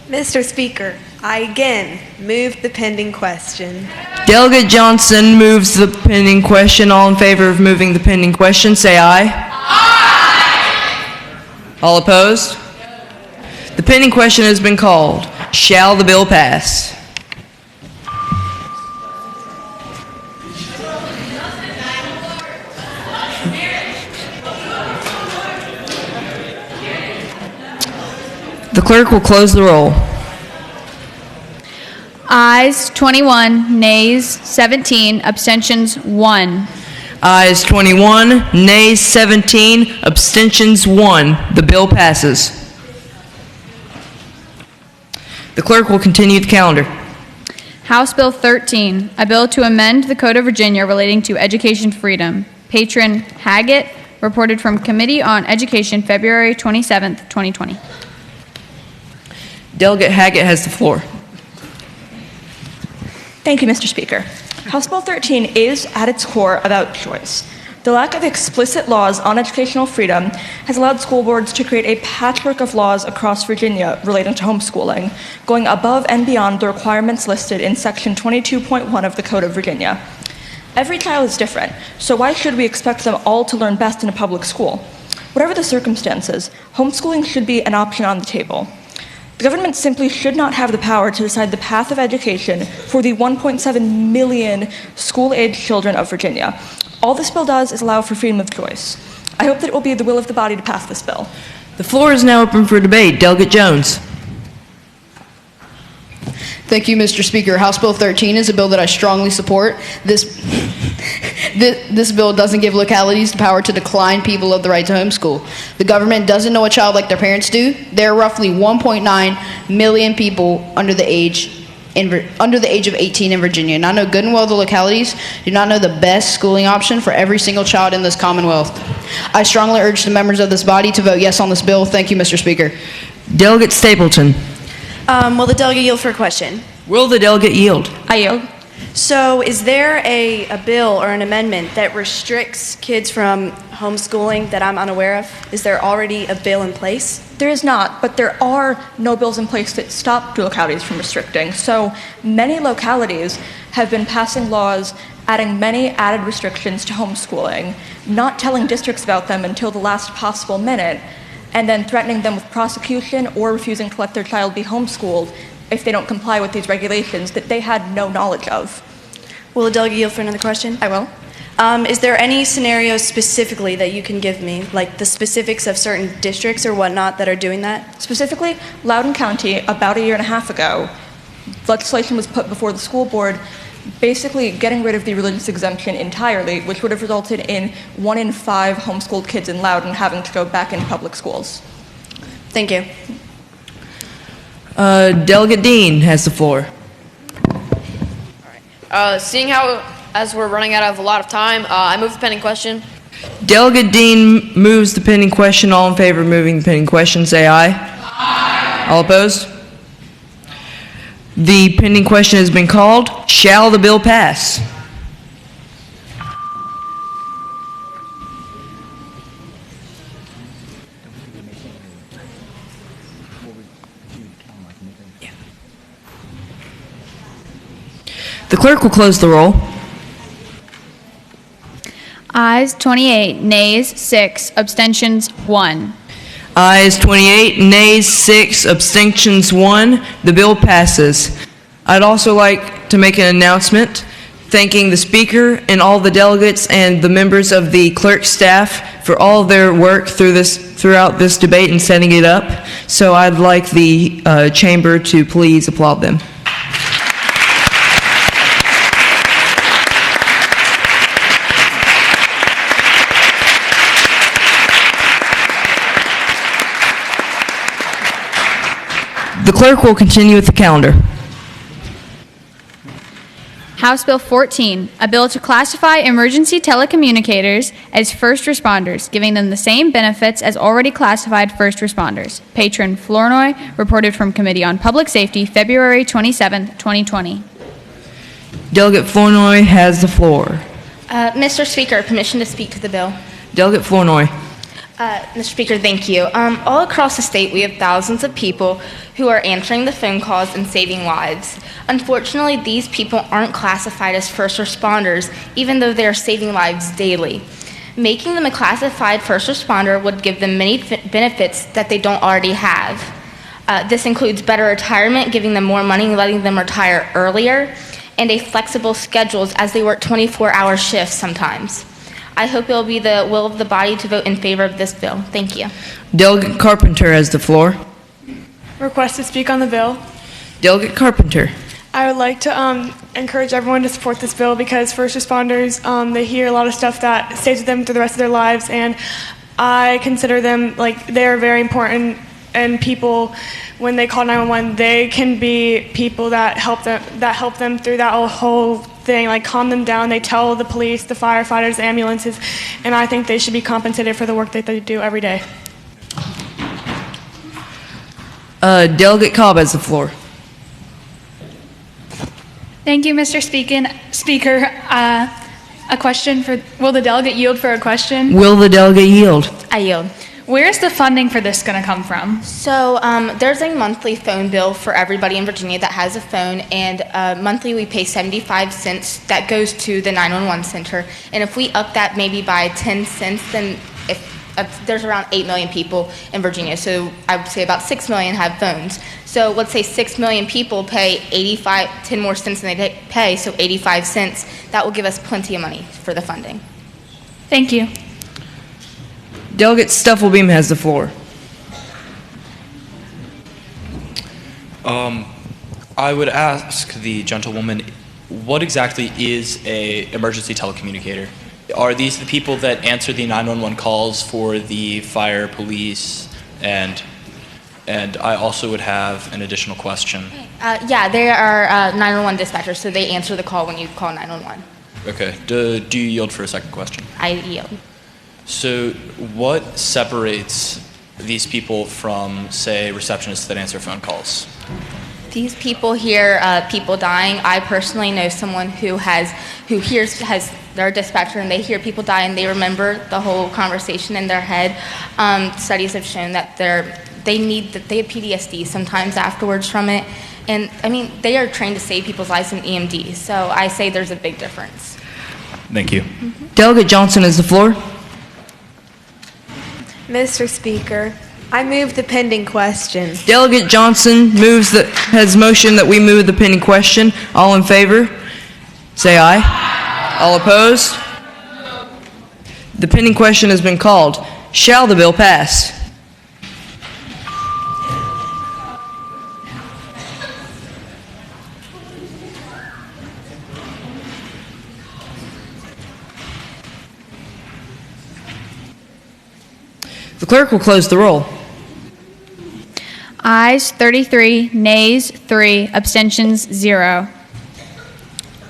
S13: Mr. Speaker, I again move the pending question.
S11: Delegate Johnson moves the pending question. All in favor of moving the pending question, say aye. Aye. All opposed? The pending question has been called. Shall the bill pass? The clerk will close the roll.
S7: Ayes 21, nays 17, abstentions 1.
S11: Ayes 21, nays 17, abstentions 1. The bill passes. The clerk will continue the calendar.
S7: House Bill 13, a bill to amend the Code of Virginia relating to education freedom. Patron Haggett, reported from Committee on Education, February 27, 2020.
S11: Delegate Haggett has the floor.
S16: Thank you, Mr. Speaker. House Bill 13 is, at its core, about choice. The lack of explicit laws on educational freedom has allowed school boards to create a patchwork of laws across Virginia relating to homeschooling, going above and beyond the requirements listed in Section 22.1 of the Code of Virginia. Every child is different, so why should we expect them all to learn best in a public school? Whatever the circumstances, homeschooling should be an option on the table. The government simply should not have the power to decide the path of education for the 1.7 million school-aged children of Virginia. All this bill does is allow for freedom of choice. I hope that it will be the will of the body to pass this bill.
S11: The floor is now open for debate. Delegate Jones.
S15: Thank you, Mr. Speaker. House Bill 13 is a bill that I strongly support. This bill doesn't give localities the power to decline people of the right to homeschool. The government doesn't know a child like their parents do. There are roughly 1.9 million people under the age of 18 in Virginia, and I know good and well the localities do not know the best schooling option for every single child in this Commonwealth. I strongly urge the members of this body to vote yes on this bill. Thank you, Mr. Speaker.
S11: Delegate Stapleton.
S17: Will the delegate yield for a question?
S11: Will the delegate yield?
S7: I yield.
S17: So is there a bill or an amendment that restricts kids from homeschooling that I'm unaware of? Is there already a bill in place?
S16: There is not, but there are no bills in place that stop localities from restricting. So many localities have been passing laws adding many added restrictions to homeschooling, not telling districts about them until the last possible minute, and then threatening them with prosecution or refusing to let their child be homeschooled if they don't comply with these regulations that they had no knowledge of.
S17: Will the delegate yield for another question?
S16: I will.
S17: Is there any scenarios specifically that you can give me, like the specifics of certain districts or whatnot that are doing that?
S16: Specifically, Loudoun County, about a year and a half ago, legislation was put before the school board basically getting rid of the religious exemption entirely, which would have resulted in 1 in 5 homeschooled kids in Loudoun having to go back into public schools.
S17: Thank you.
S11: Delegate Dean has the floor.
S8: Seeing how, as we're running out of a lot of time, I move the pending question.
S11: Delegate Dean moves the pending question. All in favor of moving the pending question, say aye. Aye. All opposed? The pending question has been called. Shall the bill pass? The clerk will close the roll.
S7: Ayes 28, nays 6, abstentions 1.
S11: Ayes 28, nays 6, abstentions 1. The bill passes. I'd also like to make an announcement thanking the Speaker and all the delegates and the members of the clerk staff for all of their work throughout this debate and setting it up. So I'd like the chamber to please applaud them. The clerk will continue with the calendar.
S7: House Bill 14, a bill to classify emergency telecommunicators as first responders, giving them the same benefits as already classified first responders. Patron Flournoy, reported from Committee on Public Safety, February 27, 2020.
S11: Delegate Flournoy has the floor.
S1: Mr. Speaker, permission to speak to the bill.
S11: Delegate Flournoy.
S1: Mr. Speaker, thank you. All across the state, we have thousands of people who are answering the phone calls and saving lives. Unfortunately, these people aren't classified as first responders, even though they are saving lives daily. Making them a classified first responder would give them many benefits that they don't already have. This includes better retirement, giving them more money, letting them retire earlier, and a flexible schedules as they work 24-hour shifts sometimes. I hope it will be the will of the body to vote in favor of this bill. Thank you.
S11: Delegate Carpenter has the floor.
S23: Request to speak on the bill.
S11: Delegate Carpenter.
S23: I would like to encourage everyone to support this bill because first responders, they hear a lot of stuff that stays with them through the rest of their lives, and I consider them like they're very important. And people, when they call 911, they can be people that help them through that whole thing, like calm them down. They tell the police, the firefighters, the ambulances, and I think they should be compensated for the work that they do every day.
S11: Delegate Cobb has the floor.
S3: Thank you, Mr. Speaker. A question for, will the delegate yield for a question?
S11: Will the delegate yield?
S1: I yield.
S3: Where's the funding for this going to come from?
S1: So there's a monthly phone bill for everybody in Virginia that has a phone, and monthly we pay 75 cents that goes to the 911 center. And if we up that maybe by 10 cents, then there's around 8 million people in Virginia, so I would say about 6 million have phones. So let's say 6 million people pay 10 more cents than they pay, so 85 cents. That will give us plenty of money for the funding.
S3: Thank you.
S11: Delegate Stufflebeam has the floor.
S18: I would ask the gentlewoman, what exactly is a emergency telecommunicator? Are these the people that answer the 911 calls for the fire, police, and I also would have an additional question.
S1: Yeah, they are 911 dispatchers, so they answer the call when you call 911.
S18: Okay. Do you yield for a second question?
S1: I yield.
S18: So what separates these people from, say, receptionists that answer phone calls?
S1: These people hear people dying. I personally know someone who has their dispatcher, and they hear people die and they remember the whole conversation in their head. Studies have shown that they have PTSD sometimes afterwards from it, and I mean they are trained to save people's lives in EMD. So I say there's a big difference.
S18: Thank you.
S11: Delegate Johnson has the floor.
S13: Mr. Speaker, I move the pending question.
S11: Delegate Johnson has motioned that we move the pending question. All in favor, say aye. All opposed? The pending question has been called. Shall the bill pass? The clerk will close the roll.
S7: Ayes 33, nays 3, abstentions 0.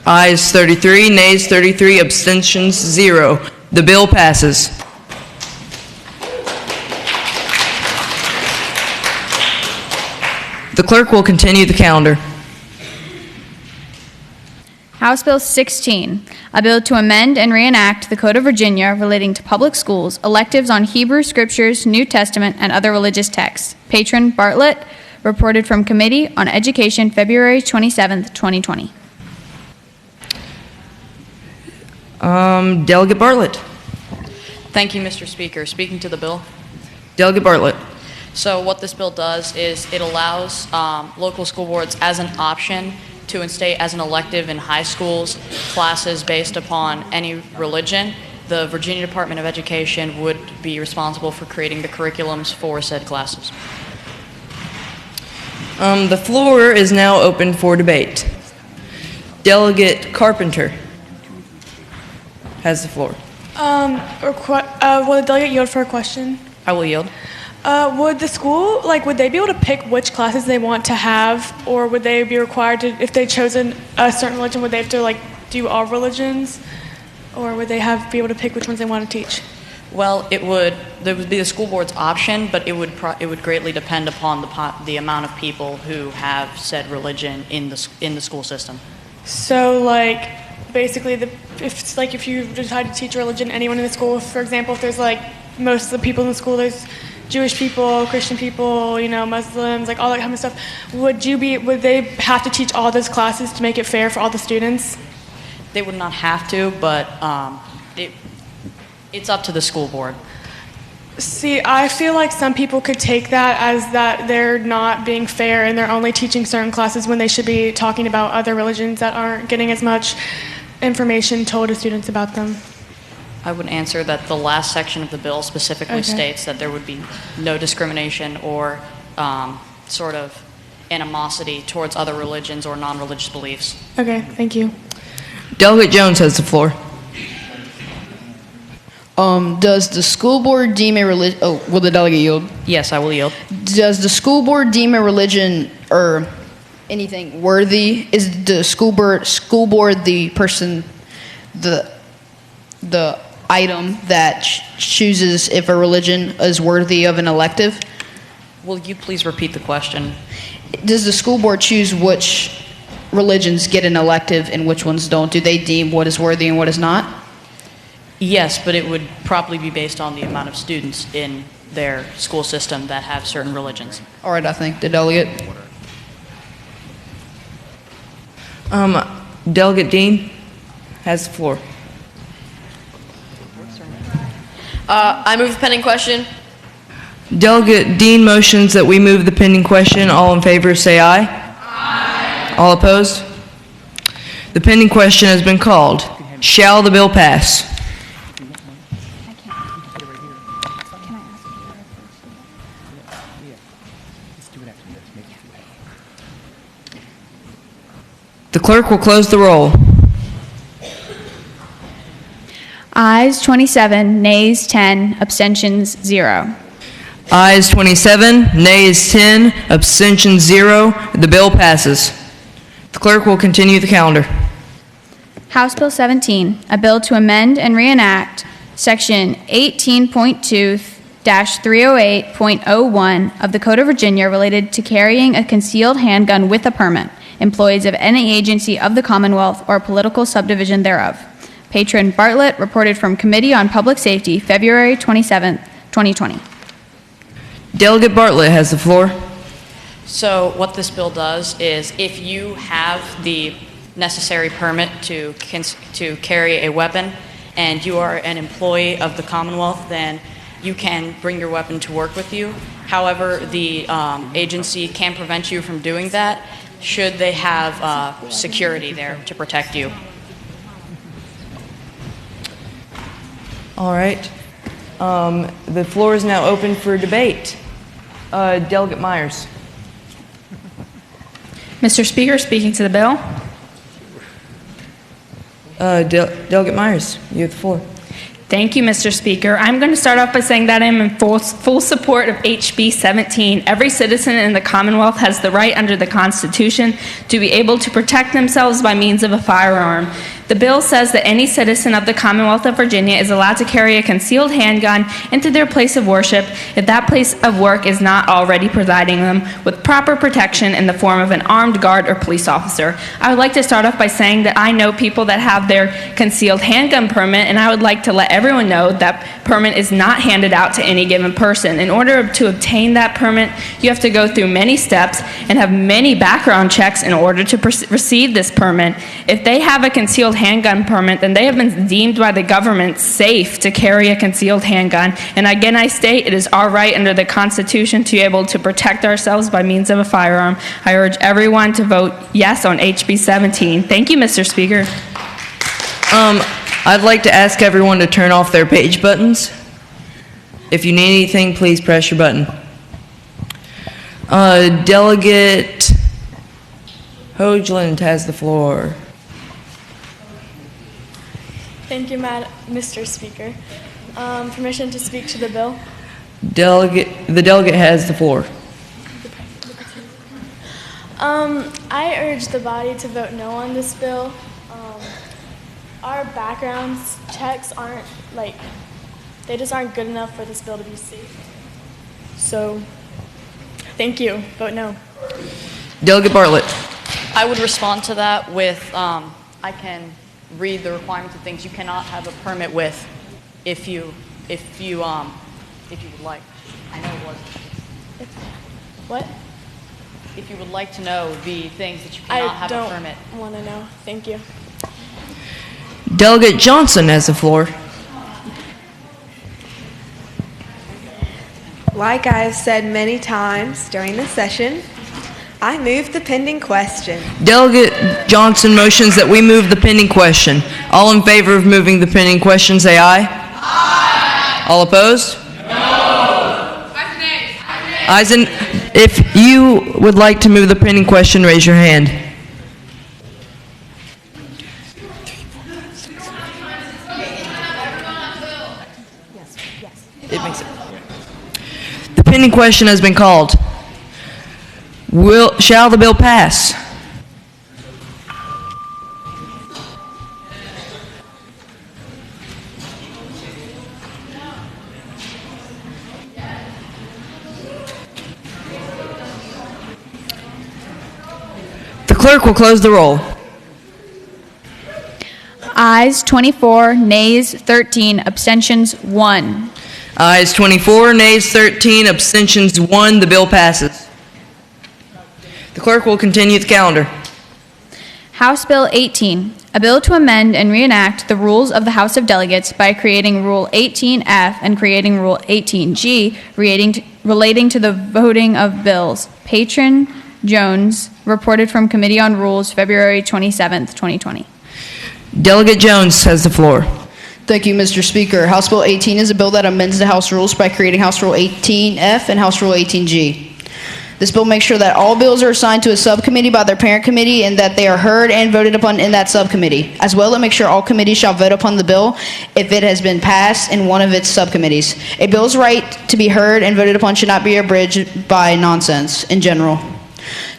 S11: Ayes 33, nays 33, abstentions 0. The bill passes. The clerk will continue the calendar.
S7: House Bill 16, a bill to amend and reenact the Code of Virginia relating to public schools, electives on Hebrew Scriptures, New Testament, and other religious texts. Patron Bartlett, reported from Committee on Education, February 27th, 2020.
S11: Delegate Bartlett.
S2: Thank you, Mr. Speaker. Speaking to the bill.
S11: Delegate Bartlett.
S2: So what this bill does is it allows local school boards as an option to instate as an elective in high schools classes based upon any religion. The Virginia Department of Education would be responsible for creating the curriculums for said classes.
S11: The floor is now open for debate. Delegate Carpenter has the floor.
S23: Will the delegate yield for a question?
S2: I will yield.
S23: Would the school, would they be able to pick which classes they want to have, or would they be required to, if they chosen a certain religion, would they have to do all religions, or would they be able to pick which ones they want to teach?
S2: Well, there would be the school board's option, but it would greatly depend upon the amount of people who have said religion in the school system.
S23: So, basically, if you decide to teach religion, anyone in the school, for example, if there's most of the people in the school, there's Jewish people, Christian people, Muslims, all that kind of stuff. Would they have to teach all those classes to make it fair for all the students?
S2: They would not have to, but it's up to the school board.
S23: See, I feel like some people could take that as that they're not being fair and they're only teaching certain classes when they should be talking about other religions that aren't getting as much information told to students about them.
S2: I would answer that the last section of the bill specifically states that there would be no discrimination or sort of animosity towards other religions or non-religious beliefs.
S23: Okay, thank you.
S11: Delegate Jones has the floor.
S15: Does the school board deem a religion... Oh, will the delegate yield?
S2: Yes, I will yield.
S15: Does the school board deem a religion or anything worthy? Is the school board the person, the item that chooses if a religion is worthy of an elective?
S2: Will you please repeat the question?
S15: Does the school board choose which religions get an elective and which ones don't? Do they deem what is worthy and what is not?
S2: Yes, but it would probably be based on the amount of students in their school system that have certain religions.
S15: All right, I think the delegate.
S11: Delegate Dean has the floor.
S8: I move the pending question.
S11: Delegate Dean motions that we move the pending question. All in favor say aye. Aye. All opposed? The pending question has been called. Shall the bill pass? The clerk will close the roll.
S7: Ayes 27, nays 10, abstentions 0.
S11: Ayes 27, nays 10, abstentions 0. The bill passes. The clerk will continue the calendar.
S7: House Bill 17, a bill to amend and reenact Section 18.2-308.01 of the Code of Virginia related to carrying a concealed handgun with a permit, employees of any agency of the Commonwealth or political subdivision thereof. Patron Bartlett reported from Committee on Public Safety, February 27, 2020.
S11: Delegate Bartlett has the floor.
S2: So what this bill does is if you have the necessary permit to carry a weapon and you are an employee of the Commonwealth, then you can bring your weapon to work with you. However, the agency can prevent you from doing that should they have security there to protect you.
S11: All right. The floor is now open for debate. Delegate Myers.
S9: Mr. Speaker, speaking to the bill.
S11: Delegate Myers, you have the floor.
S9: Thank you, Mr. Speaker. I'm going to start off by saying that I'm in full support of HB 17. Every citizen in the Commonwealth has the right under the Constitution to be able to protect themselves by means of a firearm. The bill says that any citizen of the Commonwealth of Virginia is allowed to carry a concealed handgun into their place of worship if that place of work is not already providing them with proper protection in the form of an armed guard or police officer. I would like to start off by saying that I know people that have their concealed handgun permit, and I would like to let everyone know that permit is not handed out to any given person. In order to obtain that permit, you have to go through many steps and have many background checks in order to receive this permit. If they have a concealed handgun permit, then they have been deemed by the government safe to carry a concealed handgun. And again, I state it is our right under the Constitution to be able to protect ourselves by means of a firearm. I urge everyone to vote yes on HB 17. Thank you, Mr. Speaker.
S11: I'd like to ask everyone to turn off their page buttons. If you need anything, please press your button. Delegate Hoagland has the floor.
S23: Thank you, Mr. Speaker. Permission to speak to the bill?
S11: The delegate has the floor.
S23: I urge the body to vote no on this bill. Our background checks aren't, they just aren't good enough for this bill to be safe. So, thank you. Vote no.
S11: Delegate Bartlett.
S2: I would respond to that with, I can read the requirements of things you cannot have a permit with if you would like. I know it was.
S23: What?
S2: If you would like to know the things that you cannot have a permit.
S23: I don't want to know. Thank you.
S11: Delegate Johnson has the floor.
S13: Like I've said many times during the session, I move the pending question.
S11: Delegate Johnson motions that we move the pending question. All in favor of moving the pending question, say aye. Aye. All opposed? No. Ayes and if you would like to move the pending question, raise your hand. It makes it. The pending question has been called. Shall the bill pass? The clerk will close the roll.
S7: Ayes 24, nays 13, abstentions 1.
S11: Ayes 24, nays 13, abstentions 1. The bill passes. The clerk will continue the calendar.
S7: House Bill 18, a bill to amend and reenact the rules of the House of Delegates by creating Rule 18F and creating Rule 18G relating to the voting of bills. Patron Jones reported from Committee on Rules, February 27th, 2020.
S11: Delegate Jones has the floor.
S15: Thank you, Mr. Speaker. House Bill 18 is a bill that amends the House rules by creating House Rule 18F and House Rule 18G. This bill makes sure that all bills are assigned to a subcommittee by their parent committee and that they are heard and voted upon in that subcommittee. As well, it makes sure all committees shall vote upon the bill if it has been passed in one of its subcommittees. A bill's right to be heard and voted upon should not be abridged by nonsense in general.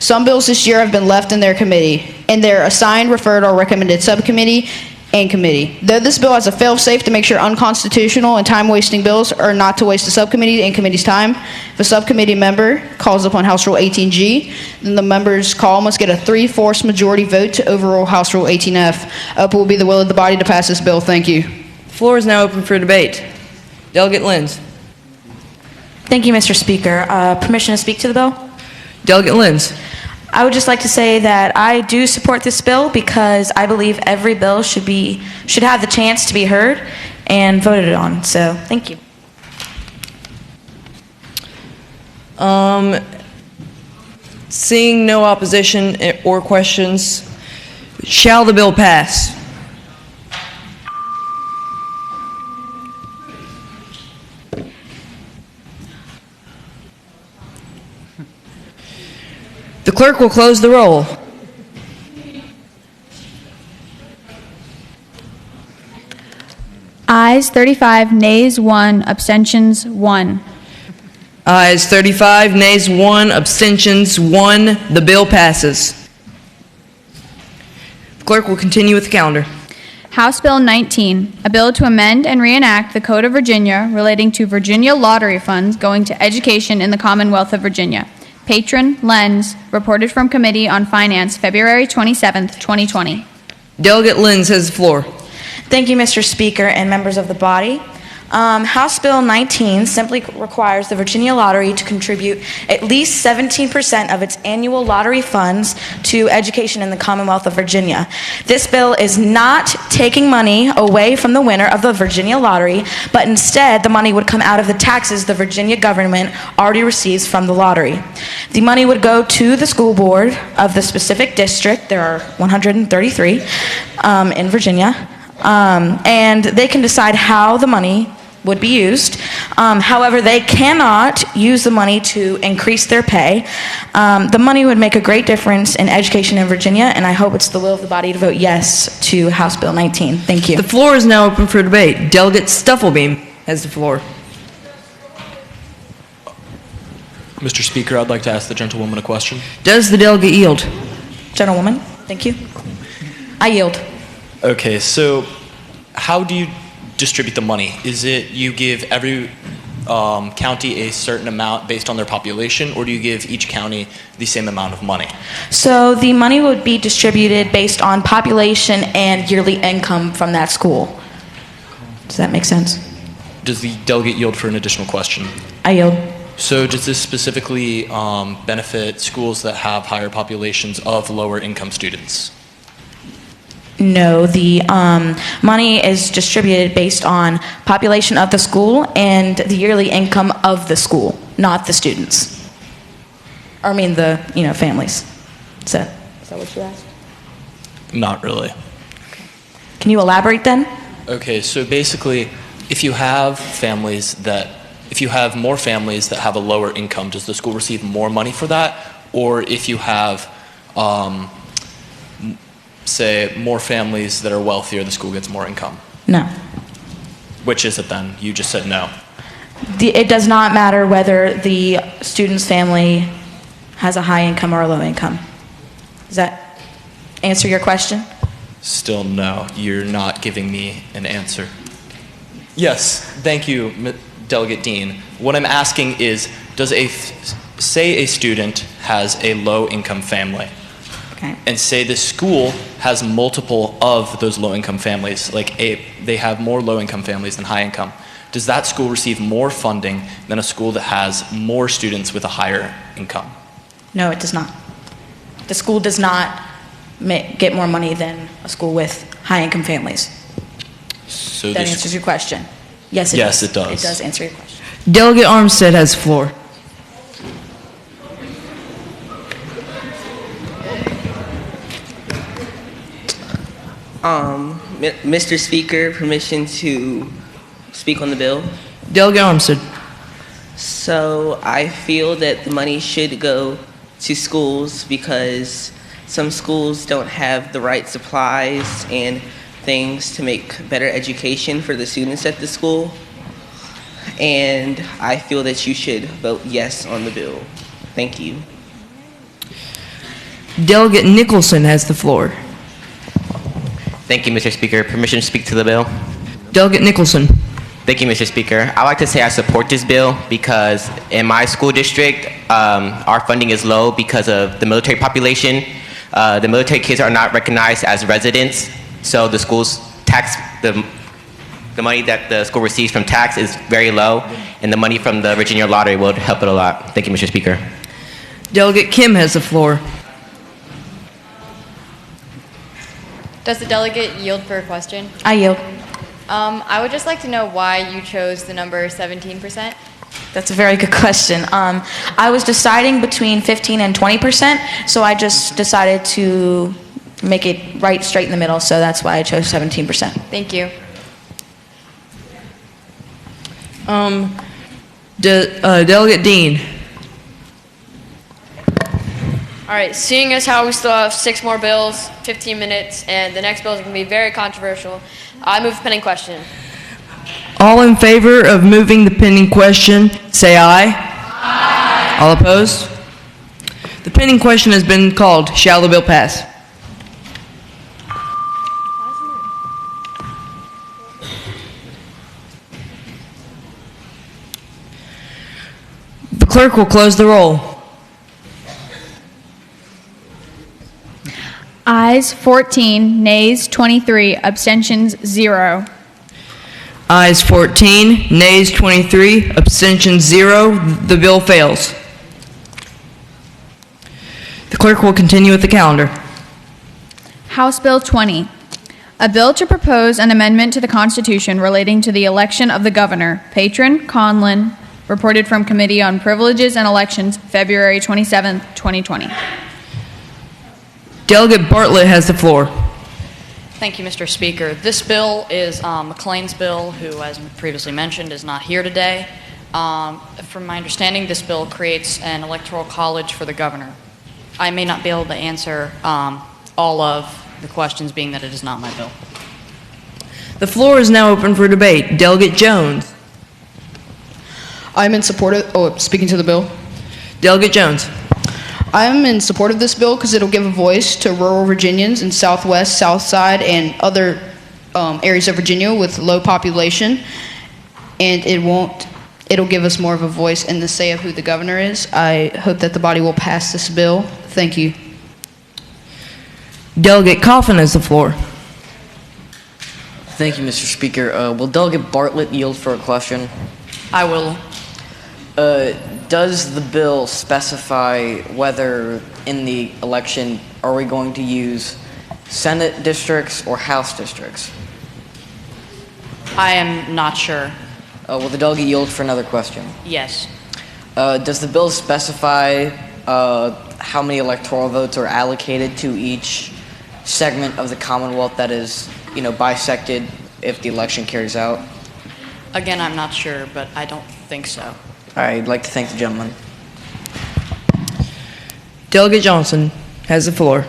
S15: Some bills this year have been left in their committee, in their assigned, referred, or recommended subcommittee and committee. Though this bill has a fail-safe to make sure unconstitutional and time-wasting bills are not to waste the subcommittee and committee's time, if a subcommittee member calls upon House Rule 18G, then the member's call must get a 3/4 majority vote to overrule House Rule 18F. It will be the will of the body to pass this bill. Thank you.
S11: The floor is now open for debate. Delegate Lenz.
S22: Thank you, Mr. Speaker. Permission to speak to the bill?
S11: Delegate Lenz.
S22: I would just like to say that I do support this bill because I believe every bill should have the chance to be heard and voted on. So, thank you.
S11: Seeing no opposition or questions, shall the bill pass? The clerk will close the roll.
S7: Ayes 35, nays 1, abstentions 1.
S11: Ayes 35, nays 1, abstentions 1. The bill passes. The clerk will continue with the calendar.
S7: House Bill 19, a bill to amend and reenact the Code of Virginia relating to Virginia lottery funds going to education in the Commonwealth of Virginia. Patron, Lenz, reported from Committee on Finance, February 27th, 2020.
S11: Delegate Lenz has the floor.
S22: Thank you, Mr. Speaker and members of the body. House Bill 19 simply requires the Virginia Lottery to contribute at least 17% of its annual lottery funds to education in the Commonwealth of Virginia. This bill is not taking money away from the winner of the Virginia Lottery, but instead the money would come out of the taxes the Virginia government already receives from the lottery. The money would go to the school board of the specific district. There are 133 in Virginia. And they can decide how the money would be used. However, they cannot use the money to increase their pay. The money would make a great difference in education in Virginia, and I hope it's the will of the body to vote yes to House Bill 19. Thank you.
S11: The floor is now open for debate. Delegate Stufflebeam has the floor.
S18: Mr. Speaker, I'd like to ask the gentlewoman a question.
S11: Does the delegate yield?
S22: Gentlewoman, thank you. I yield.
S18: Okay, so how do you distribute the money? Is it you give every county a certain amount based on their population, or do you give each county the same amount of money?
S22: So the money would be distributed based on population and yearly income from that school. Does that make sense?
S18: Does the delegate yield for an additional question?
S22: I yield.
S18: So does this specifically benefit schools that have higher populations of lower income students?
S22: No, the money is distributed based on population of the school and the yearly income of the school, not the students. Or I mean the families. Is that what you asked?
S18: Not really.
S22: Can you elaborate then?
S18: Okay, so basically, if you have more families that have a lower income, does the school receive more money for that? Or if you have say more families that are wealthier, the school gets more income?
S22: No.
S18: Which is it then? You just said no.
S22: It does not matter whether the student's family has a high income or a low income. Does that answer your question?
S18: Still no. You're not giving me an answer. Yes, thank you, Delegate Dean. What I'm asking is, say a student has a low income family.
S22: Okay.
S18: And say the school has multiple of those low-income families, they have more low-income families than high-income. Does that school receive more funding than a school that has more students with a higher income?
S22: No, it does not. The school does not get more money than a school with high-income families.
S18: So
S22: that answers your question. Yes, it does.
S18: Yes, it does.
S22: It does answer your question.
S11: Delegate Armstead has the floor.
S5: Mr. Speaker, permission to speak on the bill?
S11: Delegate Armstead.
S5: So I feel that the money should go to schools because some schools don't have the right supplies and things to make better education for the students at the school. And I feel that you should vote yes on the bill. Thank you.
S11: Delegate Nicholson has the floor.
S6: Thank you, Mr. Speaker. Permission to speak to the bill?
S11: Delegate Nicholson.
S6: Thank you, Mr. Speaker. I'd like to say I support this bill because in my school district, our funding is low because of the military population. The military kids are not recognized as residents, so the school's tax, the money that the school receives from tax is very low, and the money from the Virginia lottery would help it a lot. Thank you, Mr. Speaker.
S11: Delegate Kim has the floor.
S19: Does the delegate yield for a question?
S22: I yield.
S19: I would just like to know why you chose the number 17%.
S22: That's a very good question. I was deciding between 15 and 20%, so I just decided to make it right straight in the middle, so that's why I chose 17%.
S19: Thank you.
S11: Delegate Dean.
S8: All right, seeing as how we still have 6 more bills, 15 minutes, and the next bill is going to be very controversial, I move the pending question.
S11: All in favor of moving the pending question, say aye. Aye. All opposed? The pending question has been called. Shall the bill pass? The clerk will close the roll.
S7: Ayes 14, nays 23, abstentions 0.
S11: Ayes 14, nays 23, abstentions 0. The bill fails. The clerk will continue with the calendar.
S7: House Bill 20, a bill to propose an amendment to the Constitution relating to the election of the governor, Patron Conlin, reported from Committee on Privileges and Elections, February 27, 2020.
S11: Delegate Bartlett has the floor.
S2: Thank you, Mr. Speaker. This bill is McLean's bill, who, as previously mentioned, is not here today. From my understanding, this bill creates an electoral college for the governor. I may not be able to answer all of the questions, being that it is not my bill.
S11: The floor is now open for debate. Delegate Jones.
S15: I'm in support of, speaking to the bill.
S11: Delegate Jones.
S15: I'm in support of this bill because it'll give a voice to rural Virginians in Southwest, South Side, and other areas of Virginia with low population. And it'll give us more of a voice in the say of who the governor is. I hope that the body will pass this bill. Thank you.
S11: Delegate Coffin has the floor.
S10: Thank you, Mr. Speaker. Will Delegate Bartlett yield for a question?
S2: I will.
S10: Does the bill specify whether in the election are we going to use Senate districts or House districts?
S2: I am not sure.
S10: Will the delegate yield for another question?
S2: Yes.
S10: Does the bill specify how many electoral votes are allocated to each segment of the Commonwealth that is, bisected if the election carries out?
S2: Again, I'm not sure, but I don't think so.
S10: I'd like to thank the gentleman.
S11: Delegate Johnson has the floor.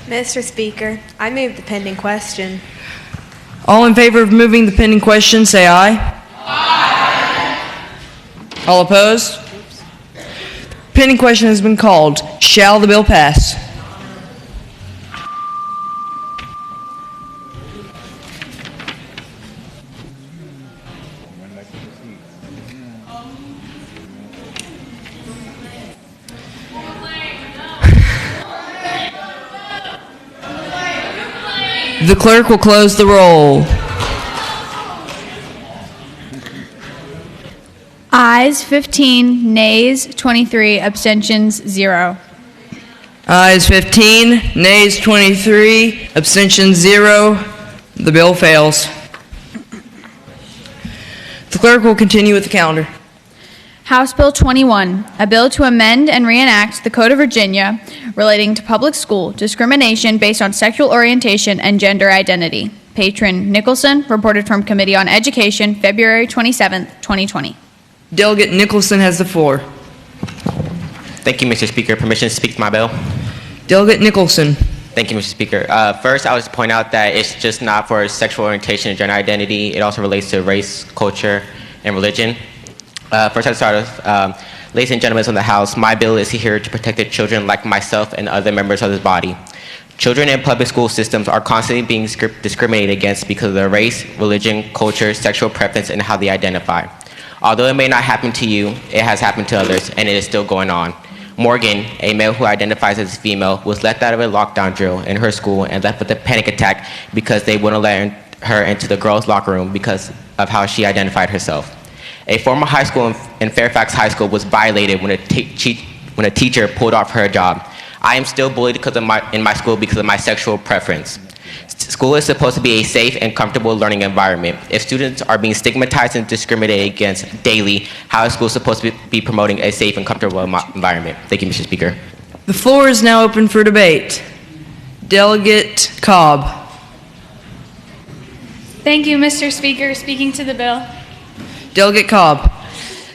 S13: Mr. Speaker, I move the pending question.
S11: All in favor of moving the pending question, say aye. Aye. All opposed? The pending question has been called. Shall the bill pass? The clerk will close the roll.
S7: Ayes 15, nays 23, abstentions 0.
S11: Ayes 15, nays 23, abstentions 0. The bill fails. The clerk will continue with the calendar.
S7: House Bill 21, a bill to amend and reenact the Code of Virginia relating to public school discrimination based on sexual orientation and gender identity. Patron Nicholson, reported from Committee on Education, February 27, 2020.
S11: Delegate Nicholson has the floor.
S6: Thank you, Mr. Speaker. Permission to speak to my bill?
S11: Delegate Nicholson.
S6: Thank you, Mr. Speaker. First, I would point out that it's just not for sexual orientation and gender identity. It also relates to race, culture, and religion. First, I'd start with, ladies and gentlemen of the House, my bill is here to protect the children like myself and other members of this body. Children in public school systems are constantly being discriminated against because of their race, religion, culture, sexual preference, and how they identify. Although it may not happen to you, it has happened to others, and it is still going on. Morgan, a male who identifies as female, was left out of a lockdown drill in her school and left with a panic attack because they wouldn't let her into the girls' locker room because of how she identified herself. A former high school in Fairfax High School was violated when a teacher pulled off her job. I am still bullied in my school because of my sexual preference. School is supposed to be a safe and comfortable learning environment. If students are being stigmatized and discriminated against daily, how is school supposed to be promoting a safe and comfortable environment? Thank you, Mr. Speaker.
S11: The floor is now open for debate. Delegate Cobb.
S3: Thank you, Mr. Speaker. Speaking to the bill.
S11: Delegate Cobb.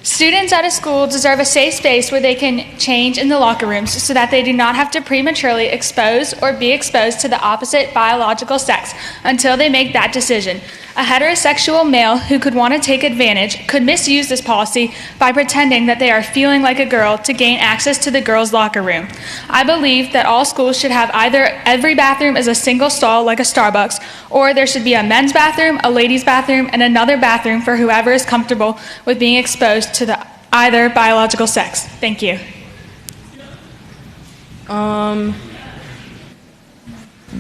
S3: Students at a school deserve a safe space where they can change in the locker rooms so that they do not have to prematurely expose or be exposed to the opposite biological sex until they make that decision. A heterosexual male who could want to take advantage could misuse this policy by pretending that they are feeling like a girl to gain access to the girls' locker room. I believe that all schools should have either every bathroom is a single stall like a Starbucks, or there should be a men's bathroom, a ladies' bathroom, and another bathroom for whoever is comfortable with being exposed to the either biological sex. Thank you.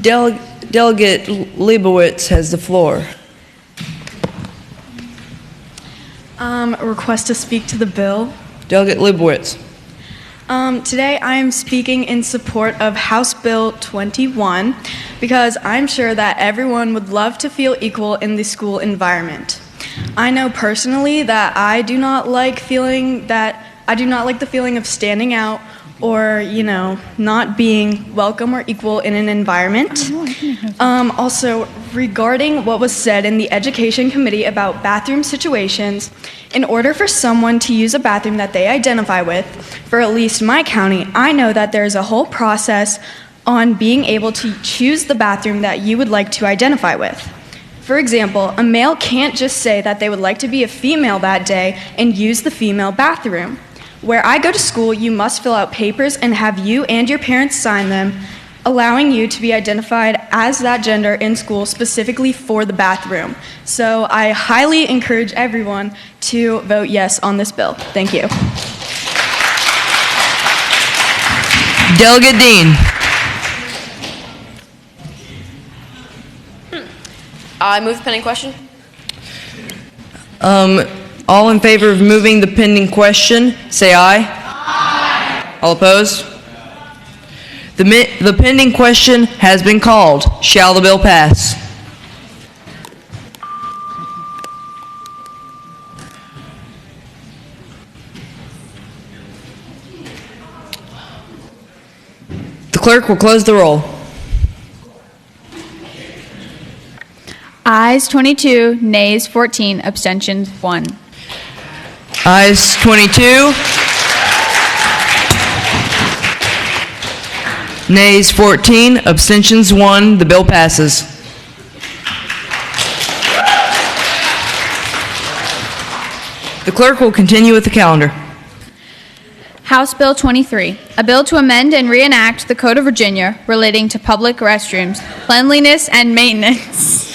S11: Delegate Leibowitz has the floor.
S4: Request to speak to the bill.
S11: Delegate Leibowitz.
S4: Today I am speaking in support of House Bill 21 because I'm sure that everyone would love to feel equal in the school environment. I know personally that I do not like the feeling of standing out or, not being welcome or equal in an environment. Also, regarding what was said in the Education Committee about bathroom situations, in order for someone to use a bathroom that they identify with, for at least my county, I know that there's a whole process on being able to choose the bathroom that you would like to identify with. For example, a male can't just say that they would like to be a female that day and use the female bathroom. Where I go to school, you must fill out papers and have you and your parents sign them, allowing you to be identified as that gender in school specifically for the bathroom. So I highly encourage everyone to vote yes on this bill. Thank you.
S11: Delegate Dean.
S8: I move the pending question.
S11: All in favor of moving the pending question, say aye. Aye. All opposed? The pending question has been called. Shall the bill pass? The clerk will close the roll.
S7: Ayes 22, nays 14, abstentions 1.
S11: Ayes 22. Nays 14, abstentions 1. The bill passes. The clerk will continue with the calendar.
S7: House Bill 23, a bill to amend and reenact the Code of Virginia relating to public restrooms, cleanliness, and maintenance.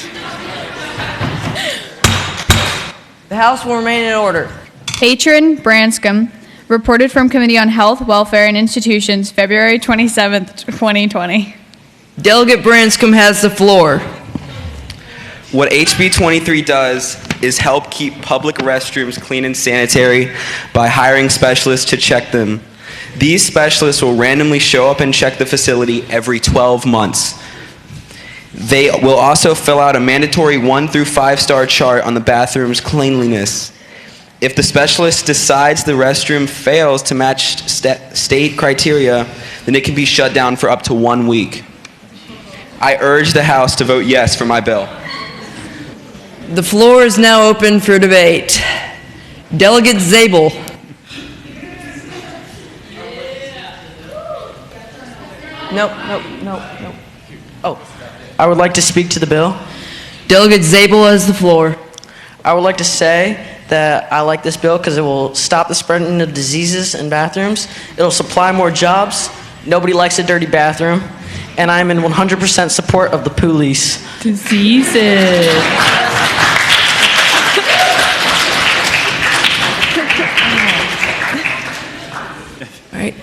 S11: The House will remain in order.
S7: Patron Branscombe reported from Committee on Health, Welfare, and Institutions, February 27th, 2020.
S11: Delegate Branscombe has the floor.
S20: What HB 23 does is help keep public restrooms clean and sanitary by hiring specialists to check them. These specialists will randomly show up and check the facility every 12 months. They will also fill out a mandatory 1 through 5-star chart on the bathroom's cleanliness. If the specialist decides the restroom fails to match state criteria, then it can be shut down for up to 1 week. I urge the House to vote yes for my bill.
S11: The floor is now open for debate. Delegate Zabel.
S10: Nope. Oh, I would like to speak to the bill.
S11: Delegate Zabel has the floor.
S10: I would like to say that I like this bill because it will stop the spreading of diseases in bathrooms. It'll supply more jobs. Nobody likes a dirty bathroom. And I'm in 100% support of the police.
S9: Diseases.
S11: All right.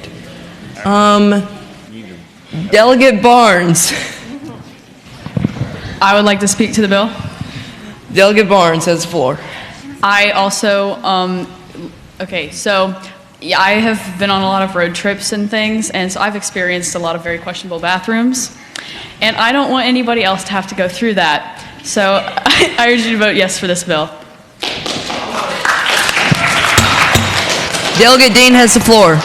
S11: Delegate Barnes.
S12: I would like to speak to the bill.
S11: Delegate Barnes has the floor.
S12: I also, okay, so yeah, I have been on a lot of road trips and things, and so I've experienced a lot of very questionable bathrooms, and I don't want anybody else to have to go through that. So I urge you to vote yes for this bill.
S11: Delegate Dean has the floor.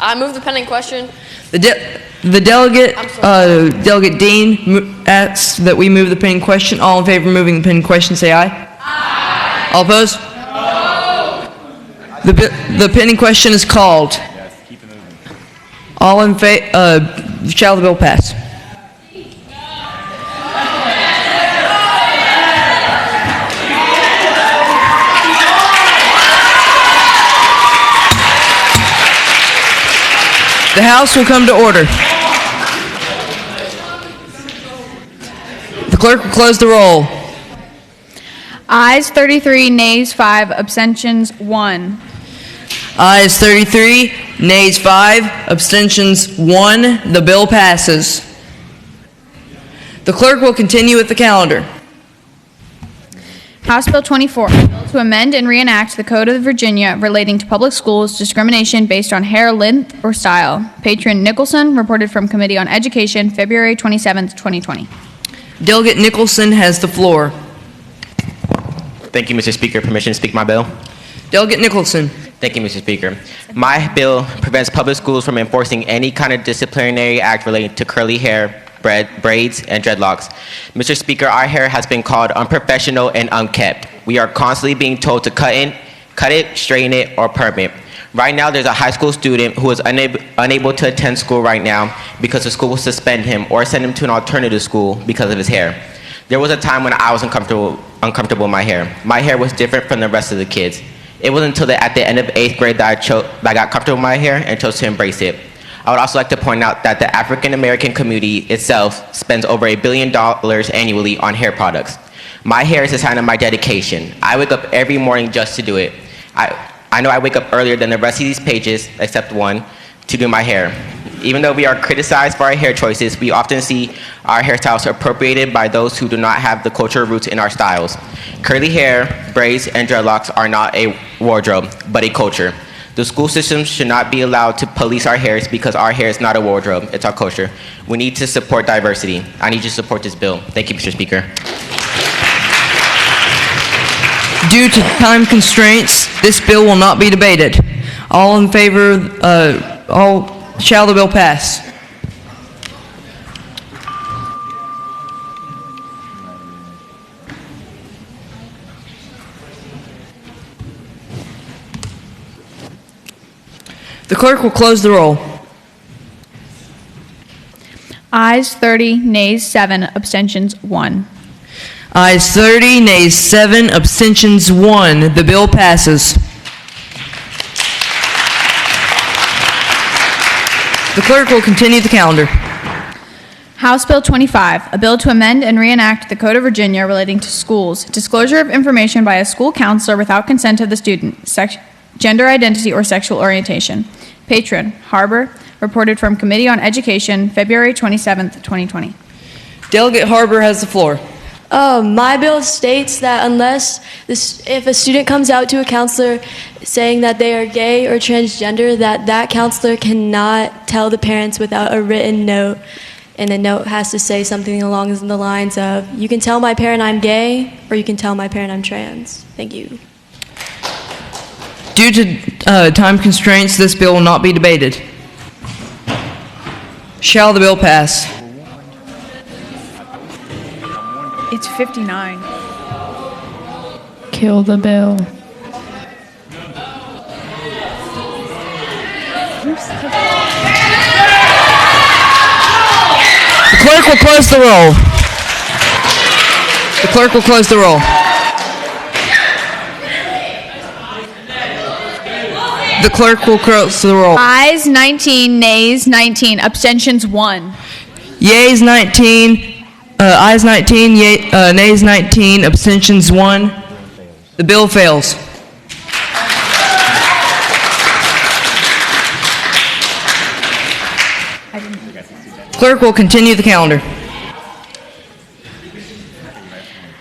S8: I move the pending question.
S11: The Delegate Dean asks that we move the pending question. All in favor of moving the pending question, say aye. Aye. All opposed? No. The pending question is called. Yes, keep it moving. All in favor, shall the bill pass? The House will come to order. The clerk will close the roll.
S7: Ayes 33, nays 5, abstentions 1.
S11: Ayes 33, nays 5, abstentions 1. The bill passes. The clerk will continue with the calendar.
S7: House Bill 24, a bill to amend and reenact the Code of Virginia relating to public schools discrimination based on hair length or style. Patron Nicholson reported from Committee on Education, February 27th, 2020.
S11: Delegate Nicholson has the floor.
S6: Thank you, Mr. Speaker. Permission to speak my bill?
S11: Delegate Nicholson.
S6: Thank you, Mr. Speaker. My bill prevents public schools from enforcing any kind of disciplinary act relating to curly hair, braids, and dreadlocks. Mr. Speaker, our hair has been called unprofessional and unkept. We are constantly being told to cut it, straighten it, or perm it. Right now, there's a high school student who is unable to attend school right now because the school will suspend him or send him to an alternative school because of his hair. There was a time when I was uncomfortable with my hair. My hair was different from the rest of the kids. It wasn't until at the end of 8th grade that I got comfortable with my hair and chose to embrace it. I would also like to point out that the African American community itself spends over $1 billion annually on hair products. My hair is a sign of my dedication. I wake up every morning just to do it. I know I wake up earlier than the rest of these pages, except one, to do my hair. Even though we are criticized for our hair choices, we often see our hairstyles appropriated by those who do not have the cultural roots in our styles. Curly hair, braids, and dreadlocks are not a wardrobe, but a culture. The school system should not be allowed to police our hairs because our hair is not a wardrobe, it's our culture. We need to support diversity. I need you to support this bill. Thank you, Mr. Speaker.
S11: Due to time constraints, this bill will not be debated. All in favor, shall the bill pass? The clerk will close the roll.
S7: Ayes 30, nays 7, abstentions 1.
S11: Ayes 30, nays 7, abstentions 1. The bill passes. The clerk will continue the calendar.
S7: House Bill 25, a bill to amend and reenact the Code of Virginia relating to schools, disclosure of information by a school counselor without consent of the student, gender identity or sexual orientation. Patron Harbor reported from Committee on Education, February 27th, 2020.
S11: Delegate Harbor has the floor.
S14: My bill states that if a student comes out to a counselor saying that they are gay or transgender, that counselor cannot tell the parents without a written note. And the note has to say something along the lines of, you can tell my parent I'm gay, or you can tell my parent I'm trans. Thank you.
S11: Due to time constraints, this bill will not be debated. Shall the bill pass?
S7: It's 59.
S9: kill the bill.
S11: The clerk will close the roll. The clerk will close the roll. The clerk will close the roll.
S7: Ayes 19, nays 19, abstentions 1.
S11: Yeas 19, ayes 19, nays 19, abstentions 1. The bill fails. Clerk will continue the calendar.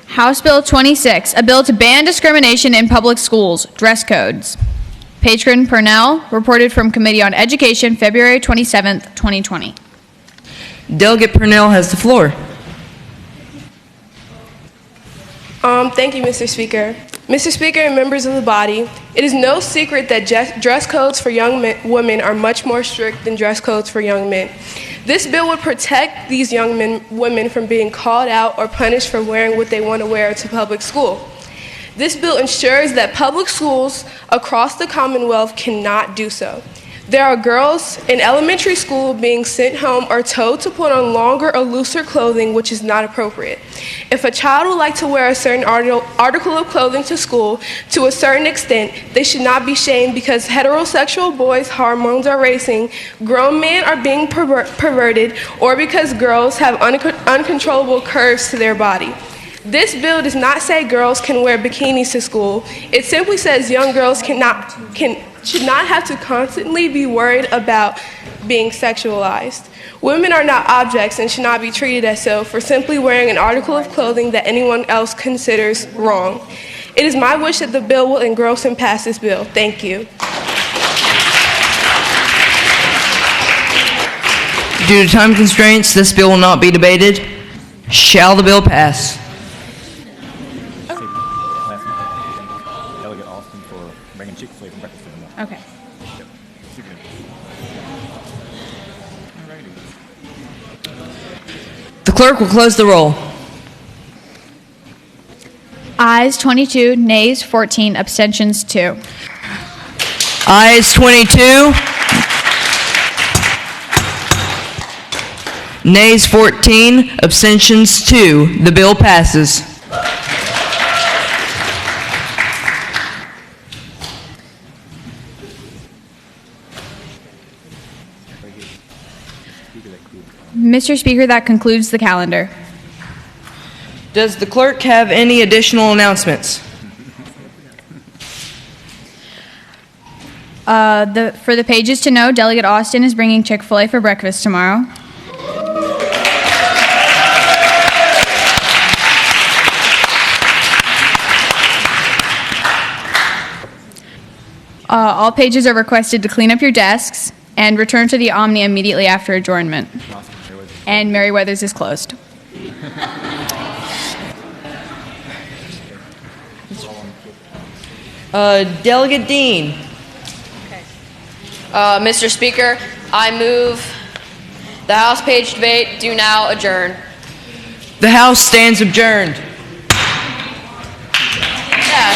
S7: House Bill 26, a bill to ban discrimination in public schools, dress codes. Patron Purnell reported from Committee on Education, February 27th, 2020.
S11: Delegate Purnell has the floor.
S16: Thank you, Mr. Speaker. Mr. Speaker and members of the body, it is no secret that dress codes for young women are much more strict than dress codes for young men. This bill would protect these young women from being called out or punished for wearing what they want to wear to public school. This bill ensures that public schools across the Commonwealth cannot do so. There are girls in elementary school being sent home or told to put on longer or looser clothing, which is not appropriate. If a child would like to wear a certain article of clothing to school to a certain extent, they should not be shamed because heterosexual boys' hormones are racing, grown men are being perverted, or because girls have uncontrollable curves to their body. This bill does not say girls can wear bikinis to school. It simply says young girls should not have to constantly be worried about being sexualized. Women are not objects and should not be treated as so for simply wearing an article of clothing that anyone else considers wrong. It is my wish that the bill will engross and pass this bill. Thank you.
S11: Due to time constraints, this bill will not be debated. Shall the bill pass?
S7: Okay.
S11: The clerk will close the roll.
S7: Ayes 22, nays 14, abstentions 2.
S11: Ayes 22. Nays 14, abstentions 2. The bill passes.
S7: Mr. Speaker, that concludes the calendar.
S11: Does the clerk have any additional announcements?
S7: For the pages to know, Delegate Austin is bringing Chick-fil-A for breakfast tomorrow. All pages are requested to clean up your desks and return to the Omni immediately after adjournment. And Merriweather's is closed.
S11: Delegate Dean.
S8: Mr. Speaker, I move the House page debate do now adjourn.
S11: The House stands adjourned.
S8: Yeah,